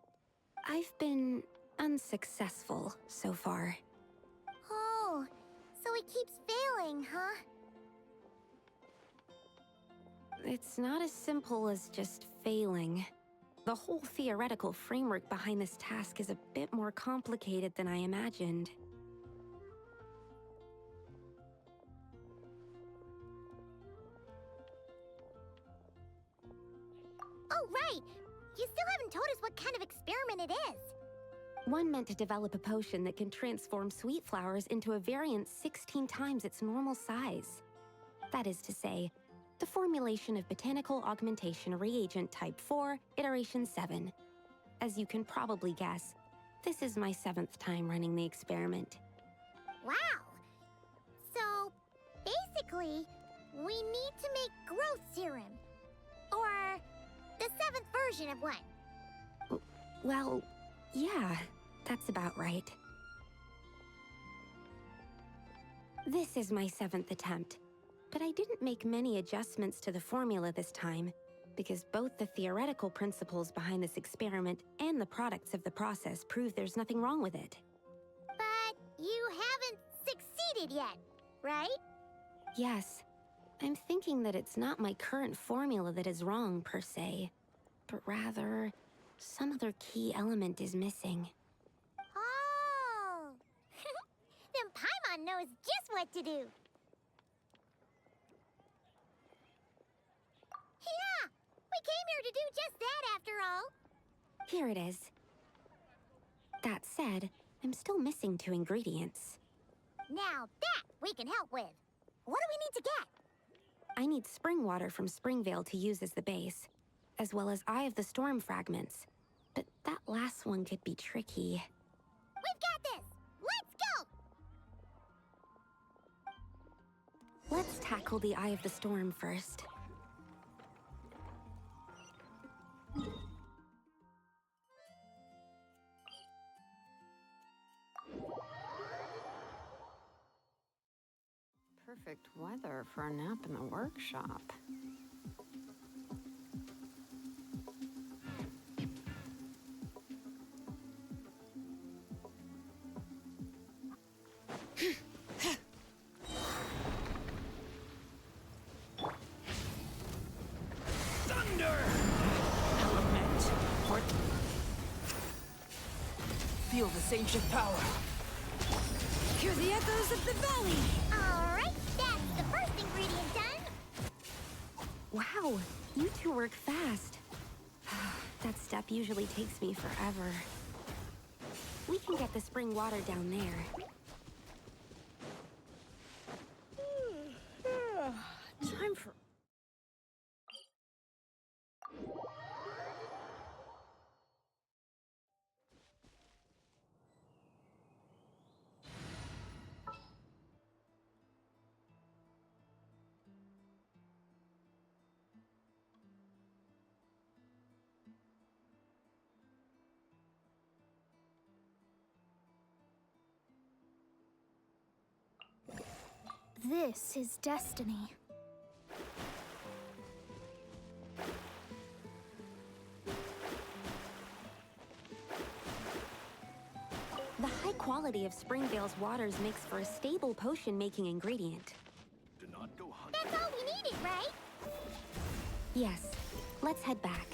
I've been unsuccessful so far. Oh, so it keeps failing, huh? It's not as simple as just failing. The whole theoretical framework behind this task is a bit more complicated than I imagined. Oh, right! You still haven't told us what kind of experiment it is. One meant to develop a potion that can transform sweet flowers into a variant 16 times its normal size. That is to say, the formulation of Botanical Augmentation Reagent Type 4, Iteration 7. As you can probably guess, this is my 7th time running the experiment. Wow! So, basically, we need to make growth serum. Or the 7th version of one. Well, yeah, that's about right. This is my 7th attempt. But I didn't make many adjustments to the formula this time, because both the theoretical principles behind this experiment and the products of the process prove there's nothing wrong with it. But you haven't succeeded yet, right? Yes. I'm thinking that it's not my current formula that is wrong, per se, but rather, some other key element is missing. Oh! Then Paimon knows just what to do. Yeah! We came here to do just that, after all. Here it is. That said, I'm still missing 2 ingredients. Now that we can help with. What do we need to get? I need spring water from Springvale to use as the base, as well as Eye of the Storm fragments. But that last one could be tricky. We've got this! Let's go! Let's tackle the Eye of the Storm first. Perfect weather for a nap in the workshop. Thunder! Element. Feel this ancient power. Hear the echoes of the valley! Alright, that's the first ingredient done. Wow, you 2 work fast. That step usually takes me forever. We can get the spring water down there. Time for... This is destiny. The high quality of Springvale's waters makes for a stable potion-making ingredient. Do not go hunting. That's all we needed, right? Yes, let's head back.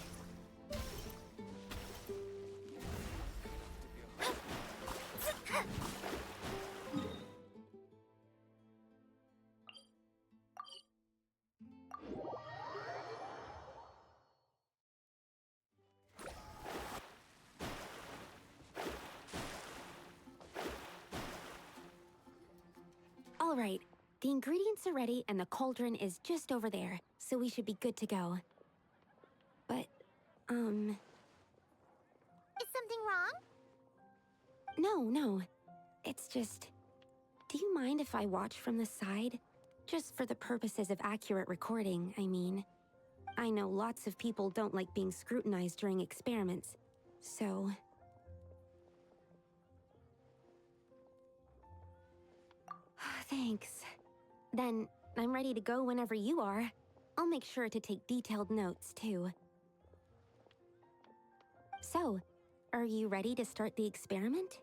All right. The ingredients are ready and the cauldron is just over there, so we should be good to go. But, Is something wrong? No. It's just... Do you mind if I watch from the side? Just for the purposes of accurate recording, I mean. I know lots of people don't like being scrutinized during experiments, so... Thanks. Then, I'm ready to go whenever you are. I'll make sure to take detailed notes, too. So, are you ready to start the experiment?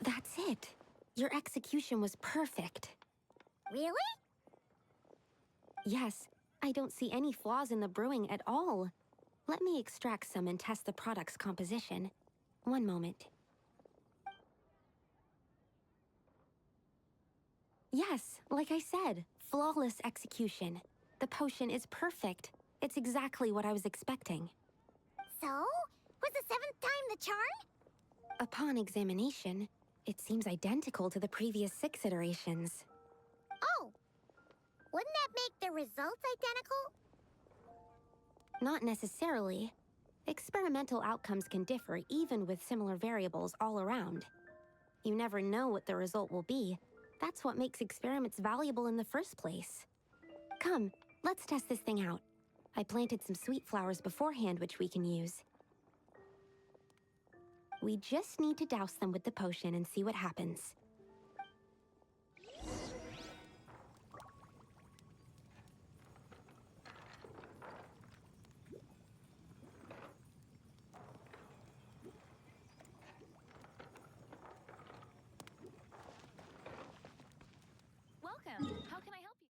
That's it. Your execution was perfect. Really? Yes, I don't see any flaws in the brewing at all. Let me extract some and test the product's composition. One moment. Yes, like I said, flawless execution. The potion is perfect. It's exactly what I was expecting. So? Was the 7th time the charm? Upon examination, it seems identical to the previous 6 iterations. Oh! Wouldn't that make the results identical? Not necessarily. Experimental outcomes can differ even with similar variables all around. You never know what the result will be. That's what makes experiments valuable in the first place. Come, let's test this thing out. I planted some sweet flowers beforehand which we can use. We just need to douse them with the potion and see what happens. Welcome. How can I help you?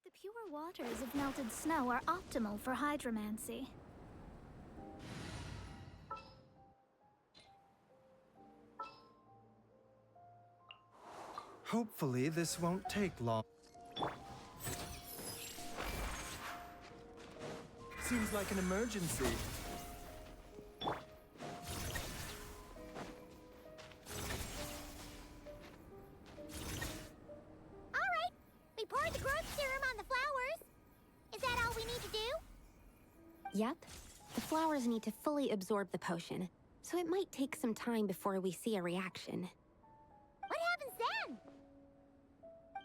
The pure waters of melted snow are optimal for hydromancy. Hopefully, this won't take long. Seems like an emergency. all we need to do? Yep. The flowers need to fully absorb the potion, so it might take some time before we see a reaction. What happens then?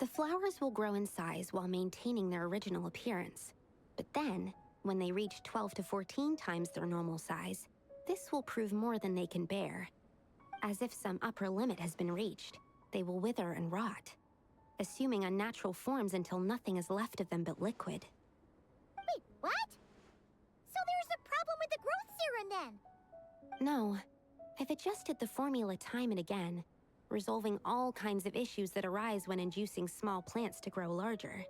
The flowers will grow in size while maintaining their original appearance. But then, when they reach 12 to 14 times their normal size, this will prove more than they can bear. As if some upper limit has been reached, they will wither and rot, assuming unnatural forms until nothing is left of them but liquid. Wait, what? So there's a problem with the growth serum then? No. I've adjusted the formula time and again, resolving all kinds of issues that arise when inducing small plants to grow larger.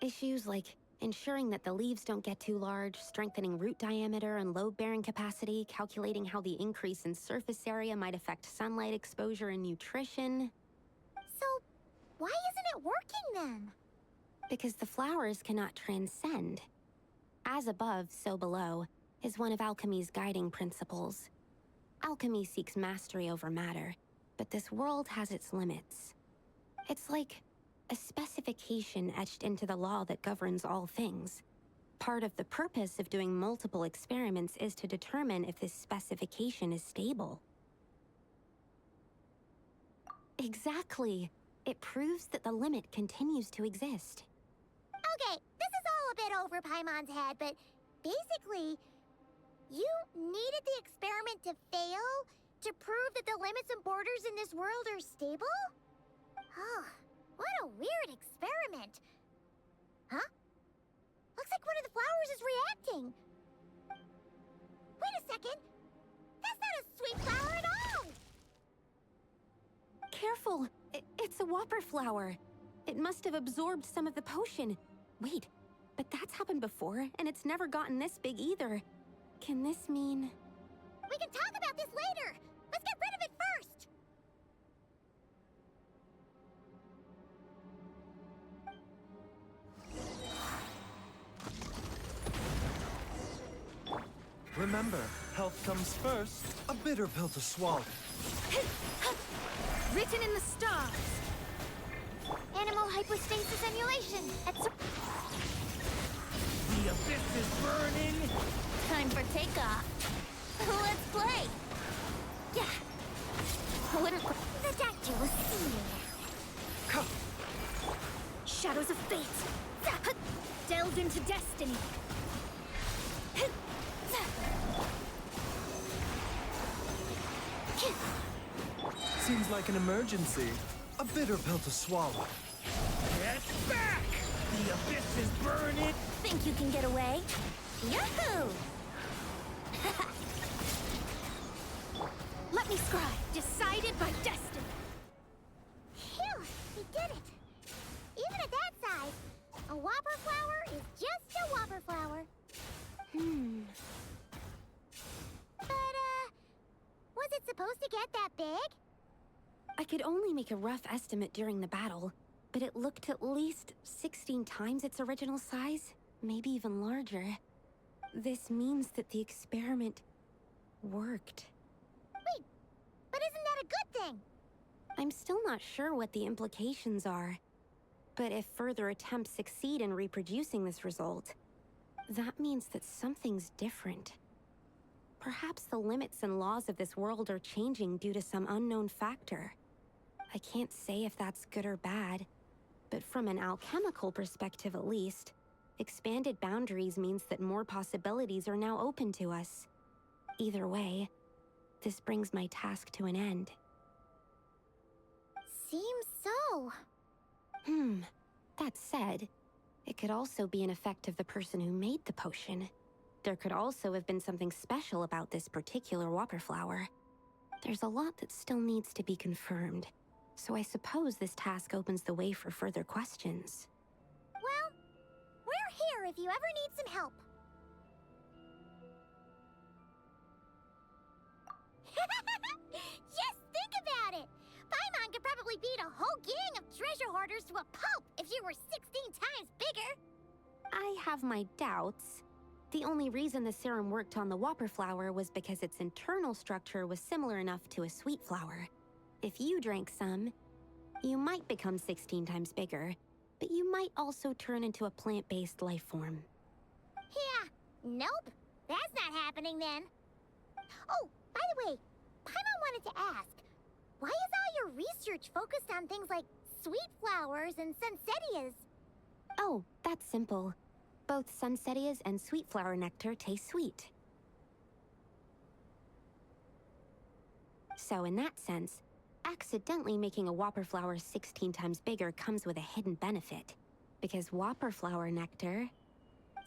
Issues like ensuring that the leaves don't get too large, strengthening root diameter and load-bearing capacity, calculating how the increase in surface area might affect sunlight exposure and nutrition. So, why isn't it working then? Because the flowers cannot transcend. As above, so below, is one of alchemy's guiding principles. Alchemy seeks mastery over matter, but this world has its limits. It's like a specification etched into the law that governs all things. Part of the purpose of doing multiple experiments is to determine if this specification is stable. Exactly. It proves that the limit continues to exist. Okay, this is all a bit over Paimon's head, but basically, you needed the experiment to fail to prove that the limits and borders in this world are stable? Oh, what a weird experiment. Huh? Looks like one of the flowers is reacting. Wait a second. That's not a sweet flower at all! Careful! It's a whopper flower. It must have absorbed some of the potion. Wait, but that's happened before, and it's never gotten this big either. Can this mean... We can talk about this later! Let's get rid of it first! Remember, health comes first. A bitter pill to swallow. Written in the stars. Animal hypostasis emulation. The abyss is burning! Time for takeoff. Let's play. Yeah. Wouldn't The doctor will see you now. Shadows of fate. Delved into destiny. Seems like an emergency. A bitter pill to swallow. Get back! The abyss is burning! think you can get away. Yahoo! Let me scribe. Decided by destiny. Phew, we did it. Even at that size, a whopper flower is just a whopper flower. But, was it supposed to get that big? I could only make a rough estimate during the battle, but it looked at least 16 times its original size, maybe even larger. This means that the experiment worked. Wait, but isn't that a good thing? I'm still not sure what the implications are, but if further attempts succeed in reproducing this result, that means that something's different. Perhaps the limits and laws of this world are changing due to some unknown factor. I can't say if that's good or bad, but from an alchemical perspective at least, expanded boundaries means that more possibilities are now open to us. Either way, this brings my task to an end. Seems so. That said, it could also be an effect of the person who made the potion. There could also have been something special about this particular whopper flower. There's a lot that still needs to be confirmed, so I suppose this task opens the way for further questions. Well, we're here if you ever need some help. Just think about it! Paimon could probably beat a whole gang of treasure hoarders to a pulp if you were 16 times bigger! I have my doubts. The only reason the serum worked on the whopper flower was because its internal structure was similar enough to a sweet flower. If you drank some, you might become 16 times bigger, but you might also turn into a plant-based life form. Yeah, nope. That's not happening then. Oh, by the way, Paimon wanted to ask, why is all your research focused on things like sweet flowers and sunsettias? Oh, that's simple. Both sunsettias and sweet flower nectar taste sweet. So in that sense, accidentally making a whopper flower 16 times bigger comes with a hidden benefit. Because whopper flower nectar...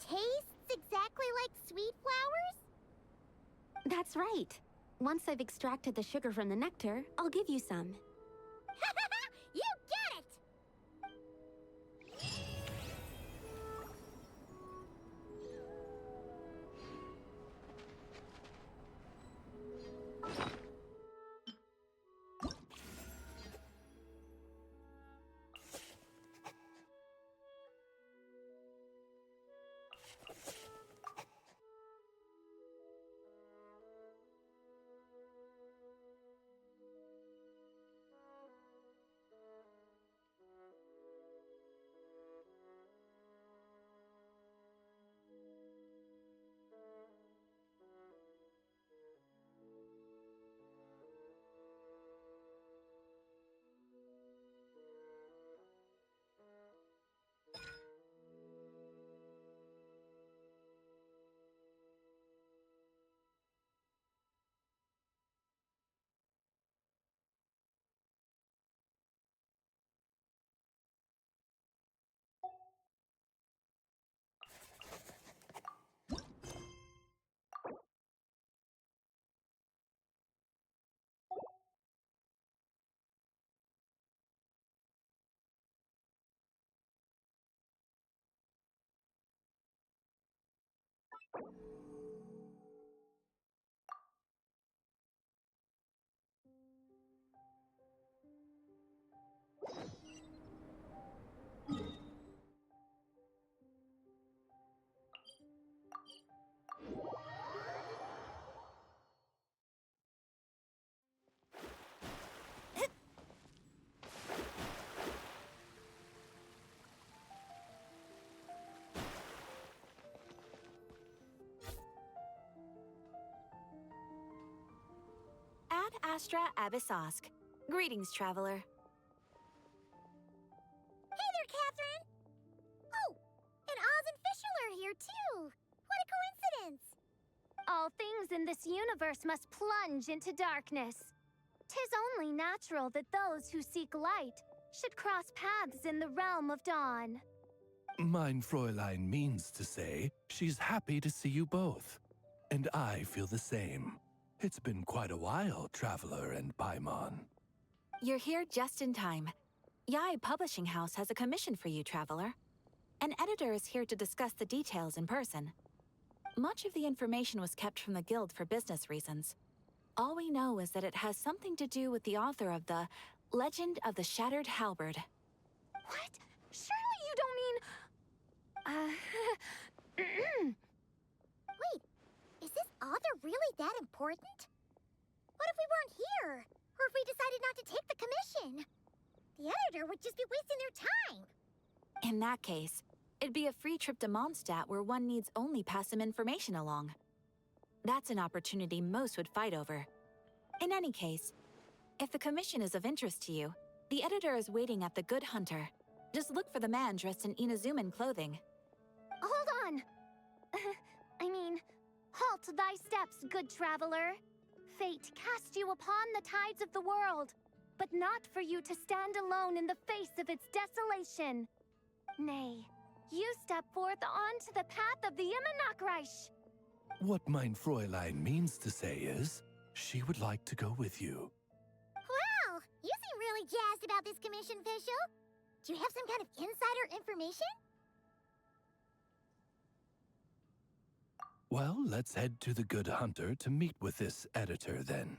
Tastes exactly like sweet flowers? That's right. Once I've extracted the sugar from the nectar, I'll give you some. You get it! Ad Astra Abyssosk. Greetings, traveler. Hey there, Catherine! Oh, and Oz and Fischl are here too! What a coincidence! All things in this universe must plunge into darkness. 'Tis only natural that those who seek light should cross paths in the realm of dawn. Mein Fräulein means to say she's happy to see you both. And I feel the same. It's been quite a while, Traveler and Paimon. You're here just in time. Yai Publishing House has a commission for you, traveler. An editor is here to discuss the details in person. Much of the information was kept from the Guild for business reasons. All we know is that it has something to do with the author of the Legend of the Shattered Halberd. What? Surely you don't mean... Wait, is this author really that important? What if we weren't here? Or if we decided not to take the commission? The editor would just be wasting their time. In that case, it'd be a free trip to Mondstadt where one needs only pass some information along. That's an opportunity most would fight over. In any case, if the commission is of interest to you, the editor is waiting at the Good Hunter. Just look for the man dressed in Inazuman clothing. Hold on! Halt thy steps, good traveler. Fate cast you upon the tides of the world, but not for you to stand alone in the face of its desolation. Nay, you step forth onto the path of the Immanakreich. What mein Fräulein means to say is, she would like to go with you. Wow, you seem really jazzed about this commission, Fischl. Do you have some kind of insider information? Well, let's head to the Good Hunter to meet with this editor then.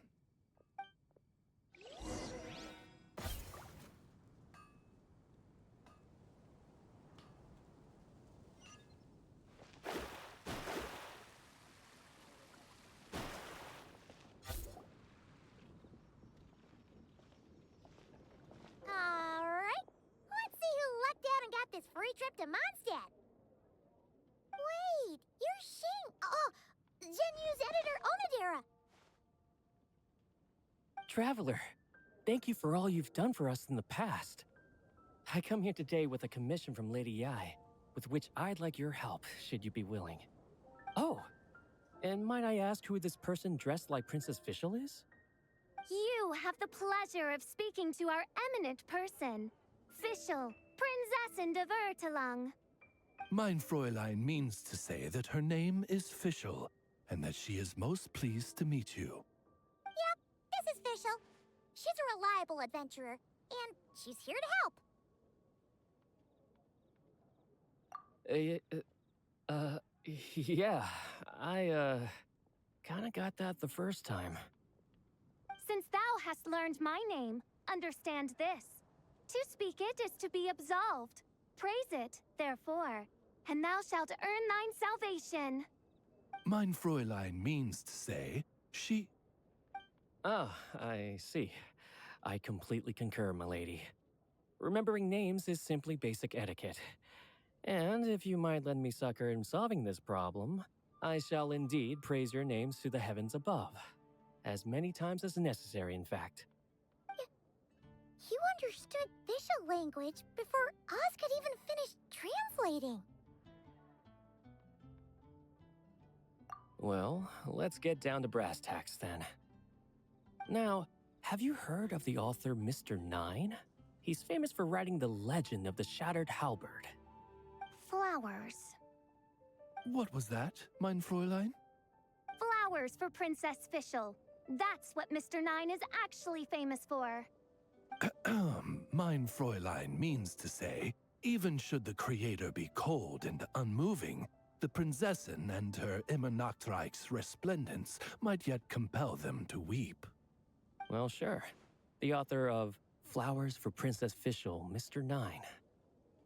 Alright, let's see who lucked out and got got this free trip to Mondstadt. Wait, you're Shing. Oh, Genyu's editor, Onodera. Traveler, thank you for all you've done for us in the past. I come here today with a commission from Lady Yai, with which I'd like your help, should you be willing. Oh, and might I ask who this person dressed like Princess Fischl is? You have the pleasure of speaking to our eminent person, Fischl, Prinzessin de Vertelung. Mein Fräulein means to say that her name is Fischl, and that she is most pleased to meet you. Yep, this is Fischl. She's a reliable adventurer, and she's here to help. Yeah, I, kinda got that the first time. Since thou hast learned my name, understand this. To speak it is to be absolved. Praise it, therefore, and thou shalt earn thine salvation. Mein Fräulein means to say she... Ah, I see. I completely concur, milady. Remembering names is simply basic etiquette. And if you might lend me succor in solving this problem, I shall indeed praise your names to the heavens above. As many times as necessary, in fact. You understood Fischl language before Oz could even finish translating. Well, let's get down to brass tacks then. Now, have you heard of the author Mr. Nine? He's famous for writing the legend of the Shattered Halberd. Flowers. What was that, mein Fräulein? Flowers for Princess Fischl. That's what Mr. Nine is actually famous for. Mein Fräulein means to say, even should the creator be cold and unmoving, the Prinzessin and her immer Nachtreich's resplendence might yet compel them to weep. Well, sure. The author of Flowers for Princess Fischl, Mr. Nine.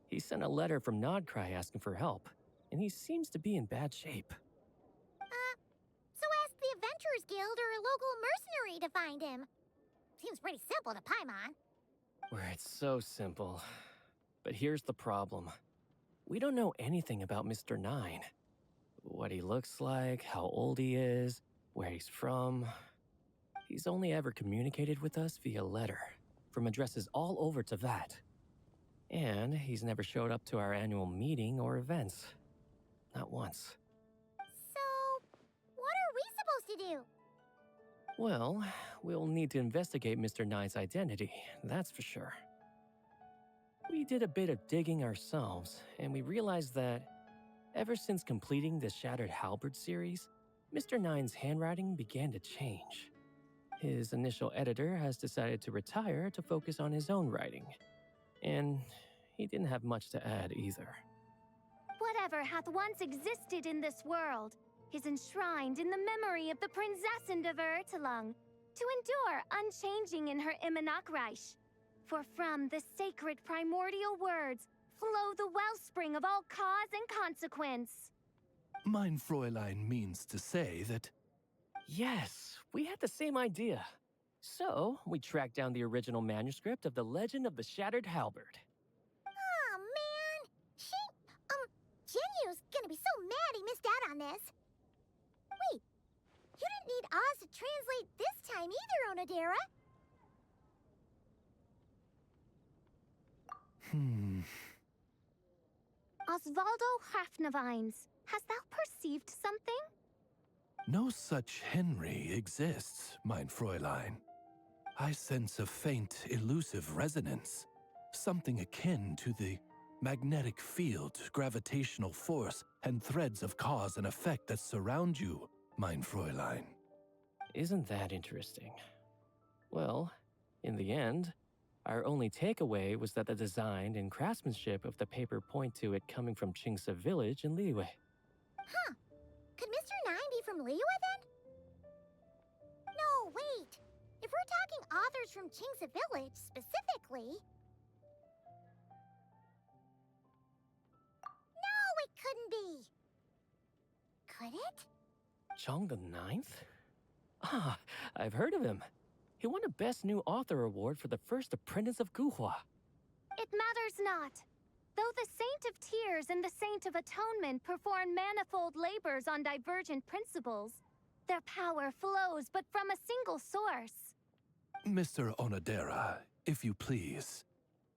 He sent a letter from Nodcry asking for help, and he seems to be in bad shape. So ask the Adventurers Guild or a local mercenary to find him. Seems pretty simple to Paimon. Where it's so simple. But here's the problem. We don't know anything about Mr. Nine. What he looks like, how old he is, where he's from. He's only ever communicated with us via letter, from addresses all over Teyvat. And he's never showed up to our annual meeting or events. Not once. So, what are we supposed to do? Well, we'll need to investigate Mr. Nine's identity, that's for sure. We did a bit of digging ourselves, and we realized that ever since completing the Shattered Halberd series, Mr. Nine's handwriting began to change. His initial editor has decided to retire to focus on his own writing. And he didn't have much to add either. Whatever hath once existed in this world is enshrined in the memory of the Prinzessin de Vertelung, to endure unchanging in her Immanakreich. For from the sacred primordial words flow the wellspring of all cause and consequence. Mein Fräulein means to say that... Yes, we had the same idea. So, we tracked down the original manuscript of the Legend of the Shattered Halberd. Oh, man! Genyu's gonna be so mad he missed out on this. Wait, you didn't need Oz to translate this time either, Onodera. Osvaldo Hafnavines, hast thou perceived something? No such Henry exists, mein Fräulein. I sense a faint, elusive resonance. Something akin to the magnetic field, gravitational force, and threads of cause and effect that surround you, mein Fräulein. Isn't that interesting? Well, in the end, our only takeaway was that the design and craftsmanship of the paper point to it coming from Qingce village in Liyue. Huh. Could Mr. Nine be from Liyue then? No, wait. If we're talking authors from Qingce village specifically... No, it couldn't be. Could it? Chong the Ninth? Ah, I've heard of him. He won a Best New Author award for the first apprentice of Guhua. It matters not. Though the Saint of Tears and the Saint of Atonement perform manifold labors on divergent principles, their power flows but from a single source. Mr. Onodera, if you please.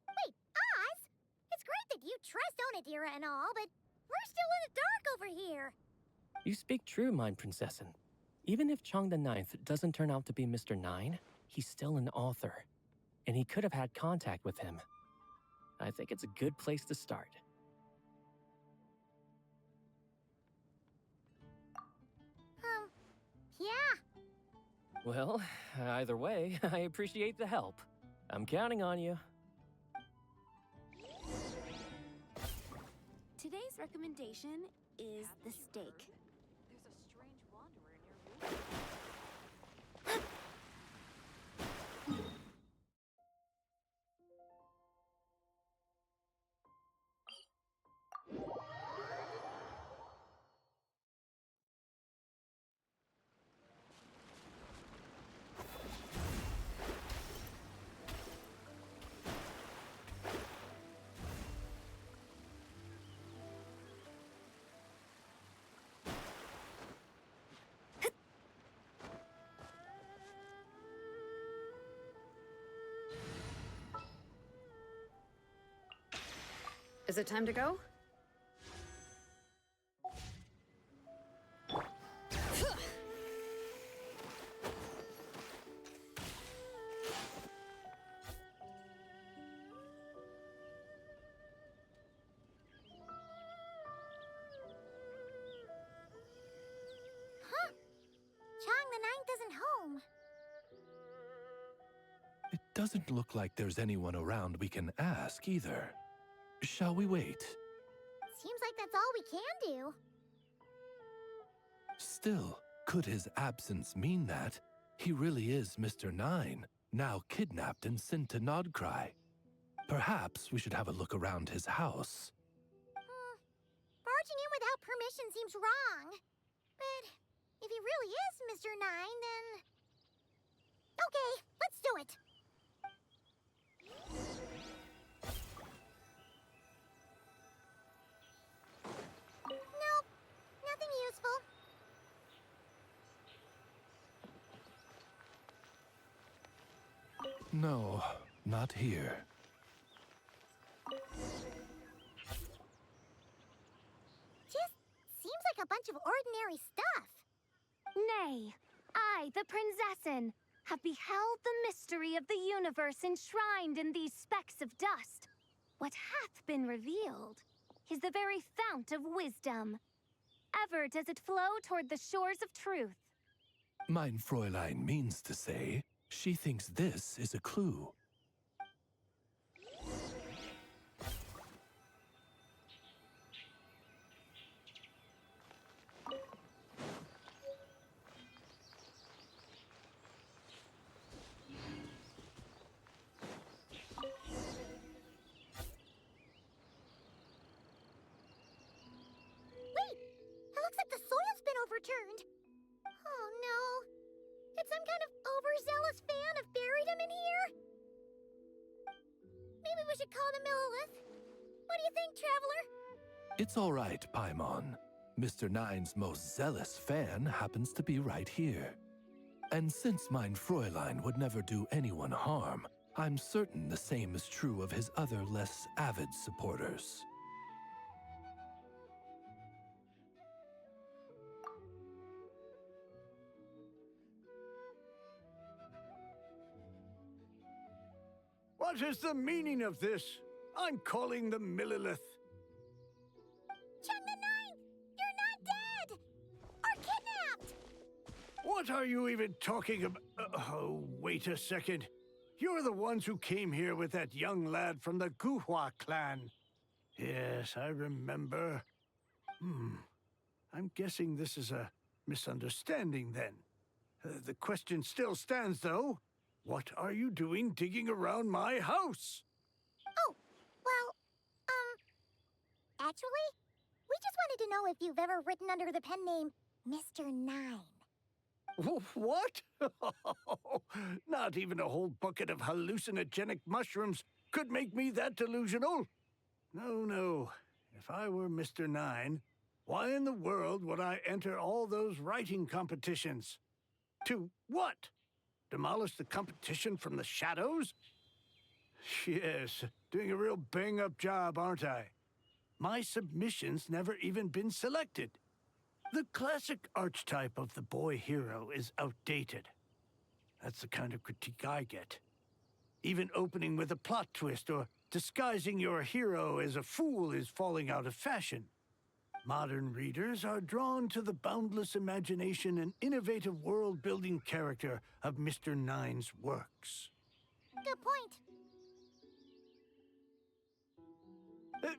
Wait, Oz? It's great that you trust Onodera and all, but we're still in the dark over here. You speak true, Mind Princessin. Even if Chang the Ninth doesn't turn out to be Mr. Nine, he's still an author, and he could have had contact with him. I think it's a good place to start. Yeah. Well, either way, I appreciate the help. I'm counting on you. Today's recommendation is the steak. There's a strange wanderer near you. Is it time to go? Huh. Chang the Ninth isn't home. It doesn't look like there's anyone around we can ask either. Shall we wait? Seems like that's all we can do. Still, could his absence mean that he really is Mr. Nine, now kidnapped and sent to Nodcry? Perhaps we should have a look around his house. Barging in without permission seems wrong. But if he really is Mr. Nine, then... Okay, let's do it. Nope, nothing useful. No, not here. Just seems like a bunch of ordinary stuff. Nay, I, the Princessin, have beheld the mystery of the universe enshrined in these specks of dust. What hath been revealed is the very fount of wisdom. Ever does it flow toward the shores of truth. Mein Fräulein means to say, she thinks this is a clue. Wait, it looks like the soil's been overturned. Oh no. Did some kind of overzealous fan have buried him in here? Maybe we should call the Millilith. What do you think, Traveler? It's all right, Paimon. Mr. Nine's most zealous fan happens to be right here. And since mein Fräulein would never do anyone harm, I'm certain the same is true of his other less avid supporters. What is the meaning of this? I'm calling the Millilith. Chang the Ninth! You're not dead! Or kidnapped! What are you even talking about? Oh, wait a second. You're the ones who came here with that young lad from the Guhua clan. Yes, I remember. I'm guessing this is a misunderstanding then. The question still stands, though. What are you doing digging around my house? Oh, well, actually, we just wanted to know if you've ever written under the pen name Mr. Nine. What? Not even a whole bucket of hallucinogenic mushrooms could make me that delusional. No, no. If I were Mr. Nine, why in the world would I enter all those writing competitions? To what? Demolish the competition from the shadows? Yes, doing a real bang-up job, aren't I? My submission's never even been selected. The classic archetype of the boy hero is outdated. That's the kind of critique I get. Even opening with a plot twist or disguising your hero as a fool is falling out of fashion. Modern readers are drawn to the boundless imagination and innovative world-building character of Mr. Nine's works. Good point.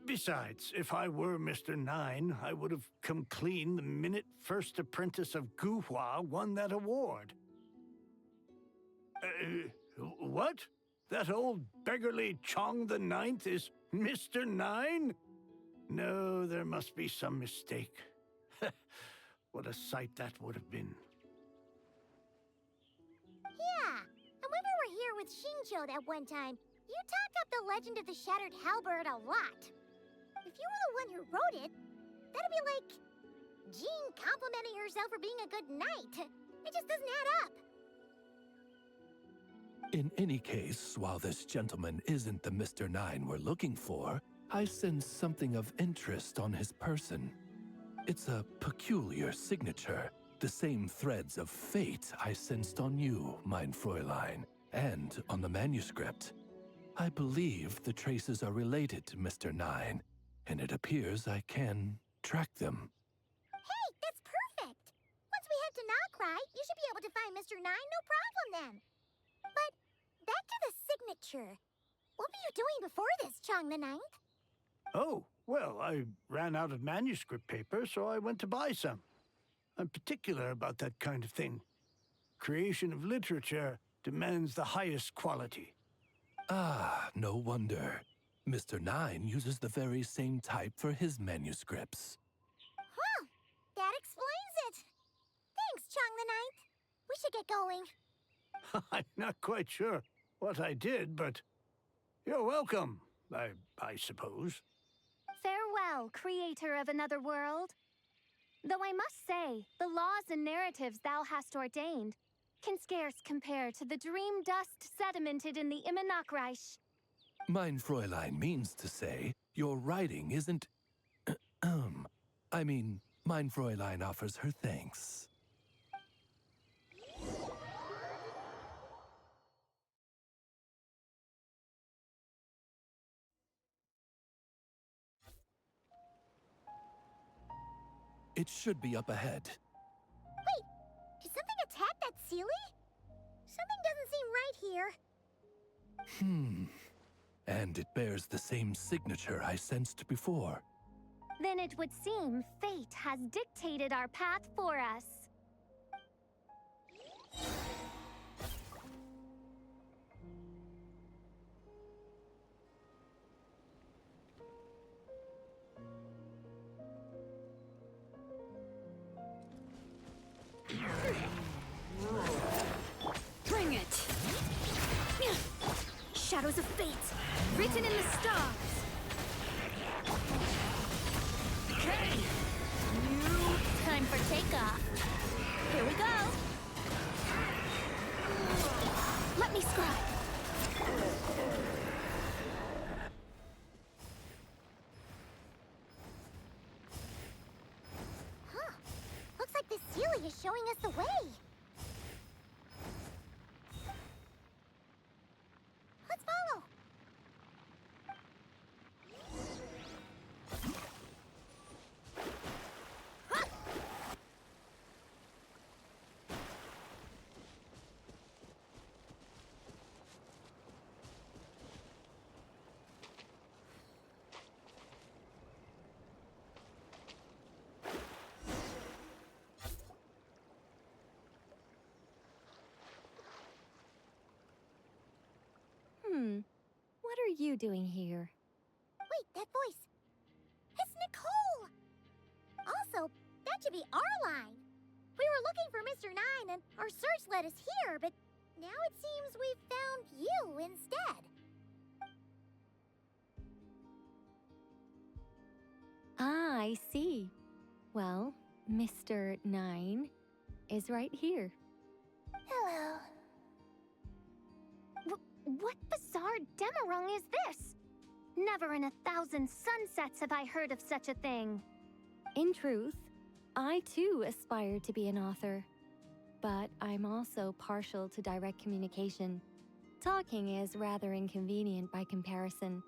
Besides, if I were Mr. Nine, I would have come clean the minute First Apprentice of Guhua won that award. What? That old beggarly Chong the Ninth is Mr. Nine? No, there must be some mistake. What a sight that would have been. Yeah, and when we were here with Xingqiu that one time, you talked up the legend of the Shattered Halberd a lot. If you were the one who wrote it, that'd be like Jean complimenting herself for being a good knight. It just doesn't add up. In any case, while this gentleman isn't the Mr. Nine we're looking for, I sense something of interest on his person. It's a peculiar signature, the same threads of fate I sensed on you, mein Fräulein, and on the manuscript. I believe the traces are related to Mr. Nine, and it appears I can track them. Hey, that's perfect! Once we head to Nokrai, you should be able to find Mr. Nine, no problem then. But back to the signature. What were you doing before this, Chong the Ninth? Oh, well, I ran out of manuscript paper, so I went to buy some. I'm particular about that kind of thing. Creation of literature demands the highest quality. Ah, no wonder. Mr. Nine uses the very same type for his manuscripts. Well, that explains it. Thanks, Chong the Ninth. We should get going. I'm not quite sure what I did, but you're welcome, I suppose. Farewell, creator of another world. Though I must say, the laws and narratives thou hast ordained can scarce compare to the dream dust sedimented in the Immanakreich. Mein Fräulein means to say, your writing isn't... I mean, mein Fräulein offers her thanks. It should be up ahead. Wait, did something attack that Sealy? Something doesn't seem right here. And it bears the same signature I sensed before. Then it would seem fate has dictated our path for us. Bring it! Shadows of fate, written in the stars! Okay! Time for takeoff. Here we go! Let me scribe! Huh. Looks like this Sealy is showing us the way. Let's follow. What are you doing here? Wait, that voice. It's Nicole! Also, that should be our line. We were looking for Mr. Nine and our search led us here, but now it seems we've found you instead. I see. Well, Mr. 9 is right here. Hello. What bizarre demarung is this? Never in 1,000 sunsets have I heard of such a thing. In truth, I too aspire to be an author. But I'm also partial to direct communication. Talking is rather inconvenient by comparison.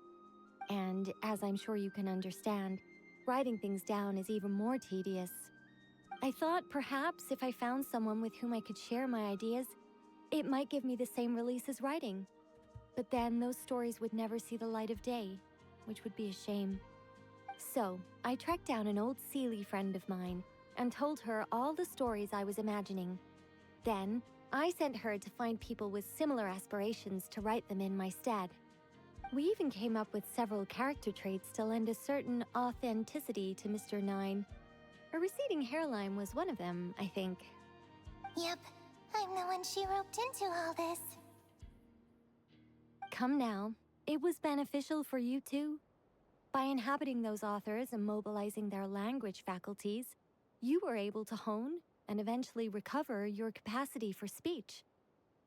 And as I'm sure you can understand, writing things down is even more tedious. I thought perhaps if I found someone with whom I could share my ideas, it might give me the same release as writing. But then those stories would never see the light of day, which would be a shame. So, I tracked down an old Seelie friend of mine and told her all the stories I was imagining. Then, I sent her to find people with similar aspirations to write them in my stead. We even came up with several character traits to lend a certain authenticity to Mr. 9. A receding hairline was one of them, I think. Yep, I'm the one she roped into all this. Come now, it was beneficial for you too. By inhabiting those authors and mobilizing their language faculties, you were able to hone and eventually recover your capacity for speech.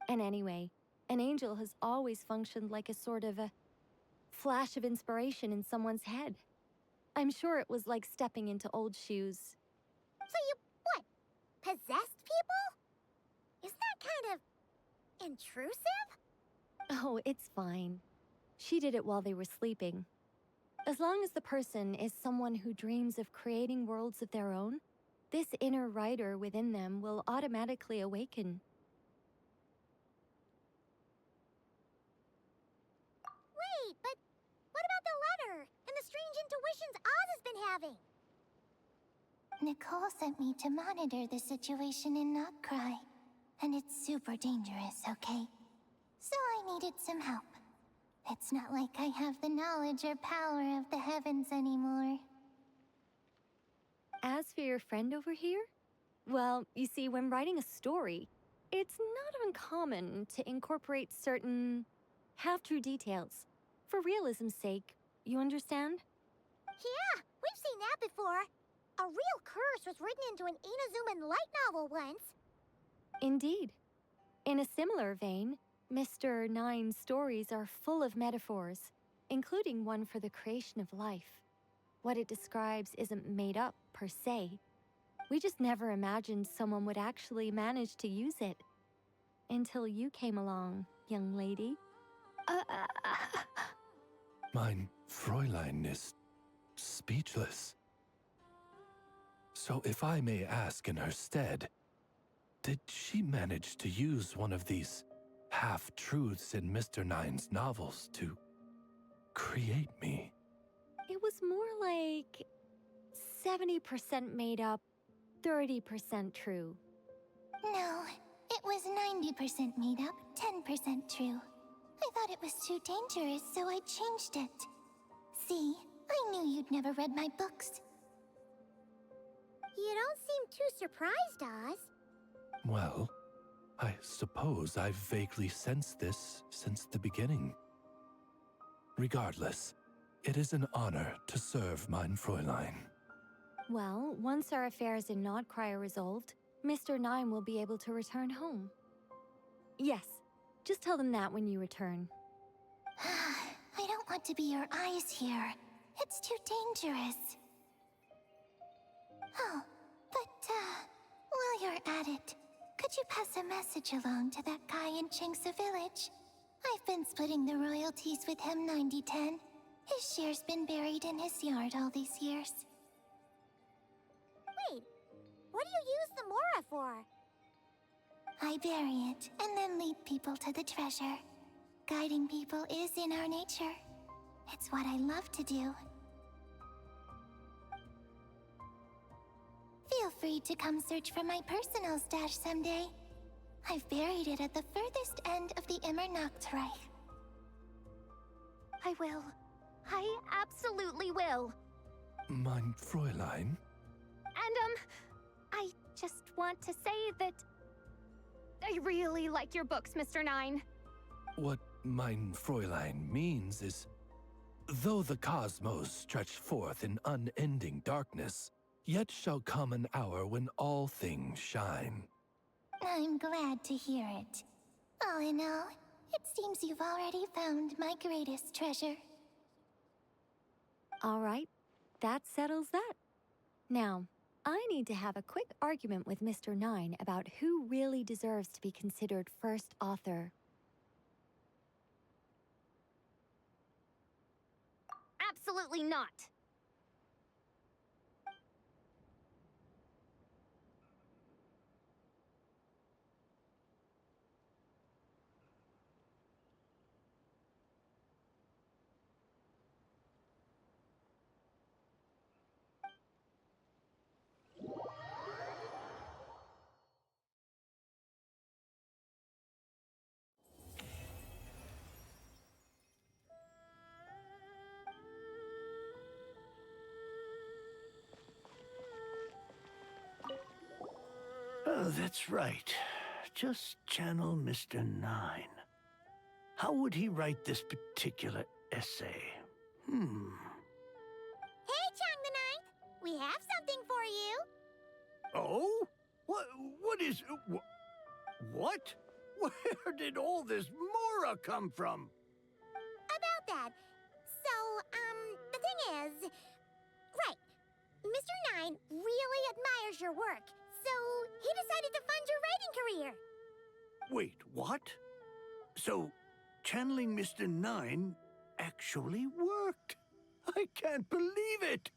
And anyway, an angel has always functioned like a sort of a flash of inspiration in someone's head. I'm sure it was like stepping into old shoes. So you, what, possessed people? Isn't that kind of intrusive? Oh, it's fine. She did it while they were sleeping. As long as the person is someone who dreams of creating worlds of their own, this inner writer within them will automatically awaken. Wait, but what about the letter and the strange intuitions Oz has been having? Nicole sent me to monitor the situation in Knockcry, and it's super dangerous, okay? So I needed some help. It's not like I have the knowledge or power of the heavens anymore. As for your friend over here? Well, you see, when writing a story, it's not uncommon to incorporate certain half-true details. For realism's sake, you understand? Yeah, we've seen that before. A real curse was written into an Inazuman light novel once. Indeed. In a similar vein, Mr. 9's stories are full of metaphors, including one for the creation of life. What it describes isn't made up, per se. We just never imagined someone would actually manage to use it. Until you came along, young lady. Mein Fräulein is speechless. So if I may ask in her stead, did she manage to use one of these half-truths in Mr. 9's novels to create me? It was more like 70% made up, 30% true. No, it was 90% made up, 10% true. I thought it was too dangerous, so I changed it. See, I knew you'd never read my books. You don't seem too surprised, Oz. Well, I suppose I've vaguely sensed this since the beginning. Regardless, it is an honor to serve mein Fräulein. Well, once our affairs in Knockcry are resolved, Mr. 9 will be able to return home. Yes, just tell them that when you return. I don't want to be your eyes here. It's too dangerous. Oh, but, while you're at it, could you pass a message along to that guy in Chingsa village? I've been splitting the royalties with him 90-10. His share's been buried in his yard all these years. Wait, what do you use the Mora for? I bury it, and then lead people to the treasure. Guiding people is in our nature. It's what I love to do. Feel free to come search for my personal stash someday. I've buried it at the furthest end of the Immernachtreich. I will. I absolutely will. Mein Fräulein? And, I just want to say that I really like your books, Mr. 9. What mein Fräulein means is Though the cosmos stretch forth in unending darkness, yet shall come an hour when all things shine. I'm glad to hear it. All in all, it seems you've already found my greatest treasure. All right, that settles that. Now, I need to have a quick argument with Mr. Nine about who really deserves to be considered first author. Absolutely not. Oh, that's right. Just channel Mr. Nine. How would he write this particular essay? Hey, Chang the Ninth! We have something for you! Oh? What is... What? Where did all this Mora come from? About that. So, the thing is... Right. Mr. Nine really admires your work, so he decided to fund your writing career. Wait, what? So, channeling Mr. Nine actually worked. I can't believe it.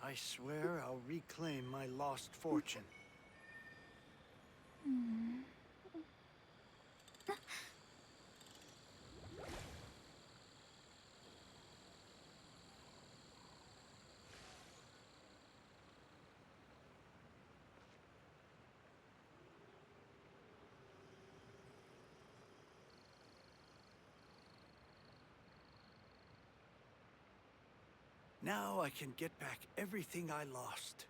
I swear I'll reclaim my lost fortune. Now I can get back everything I lost.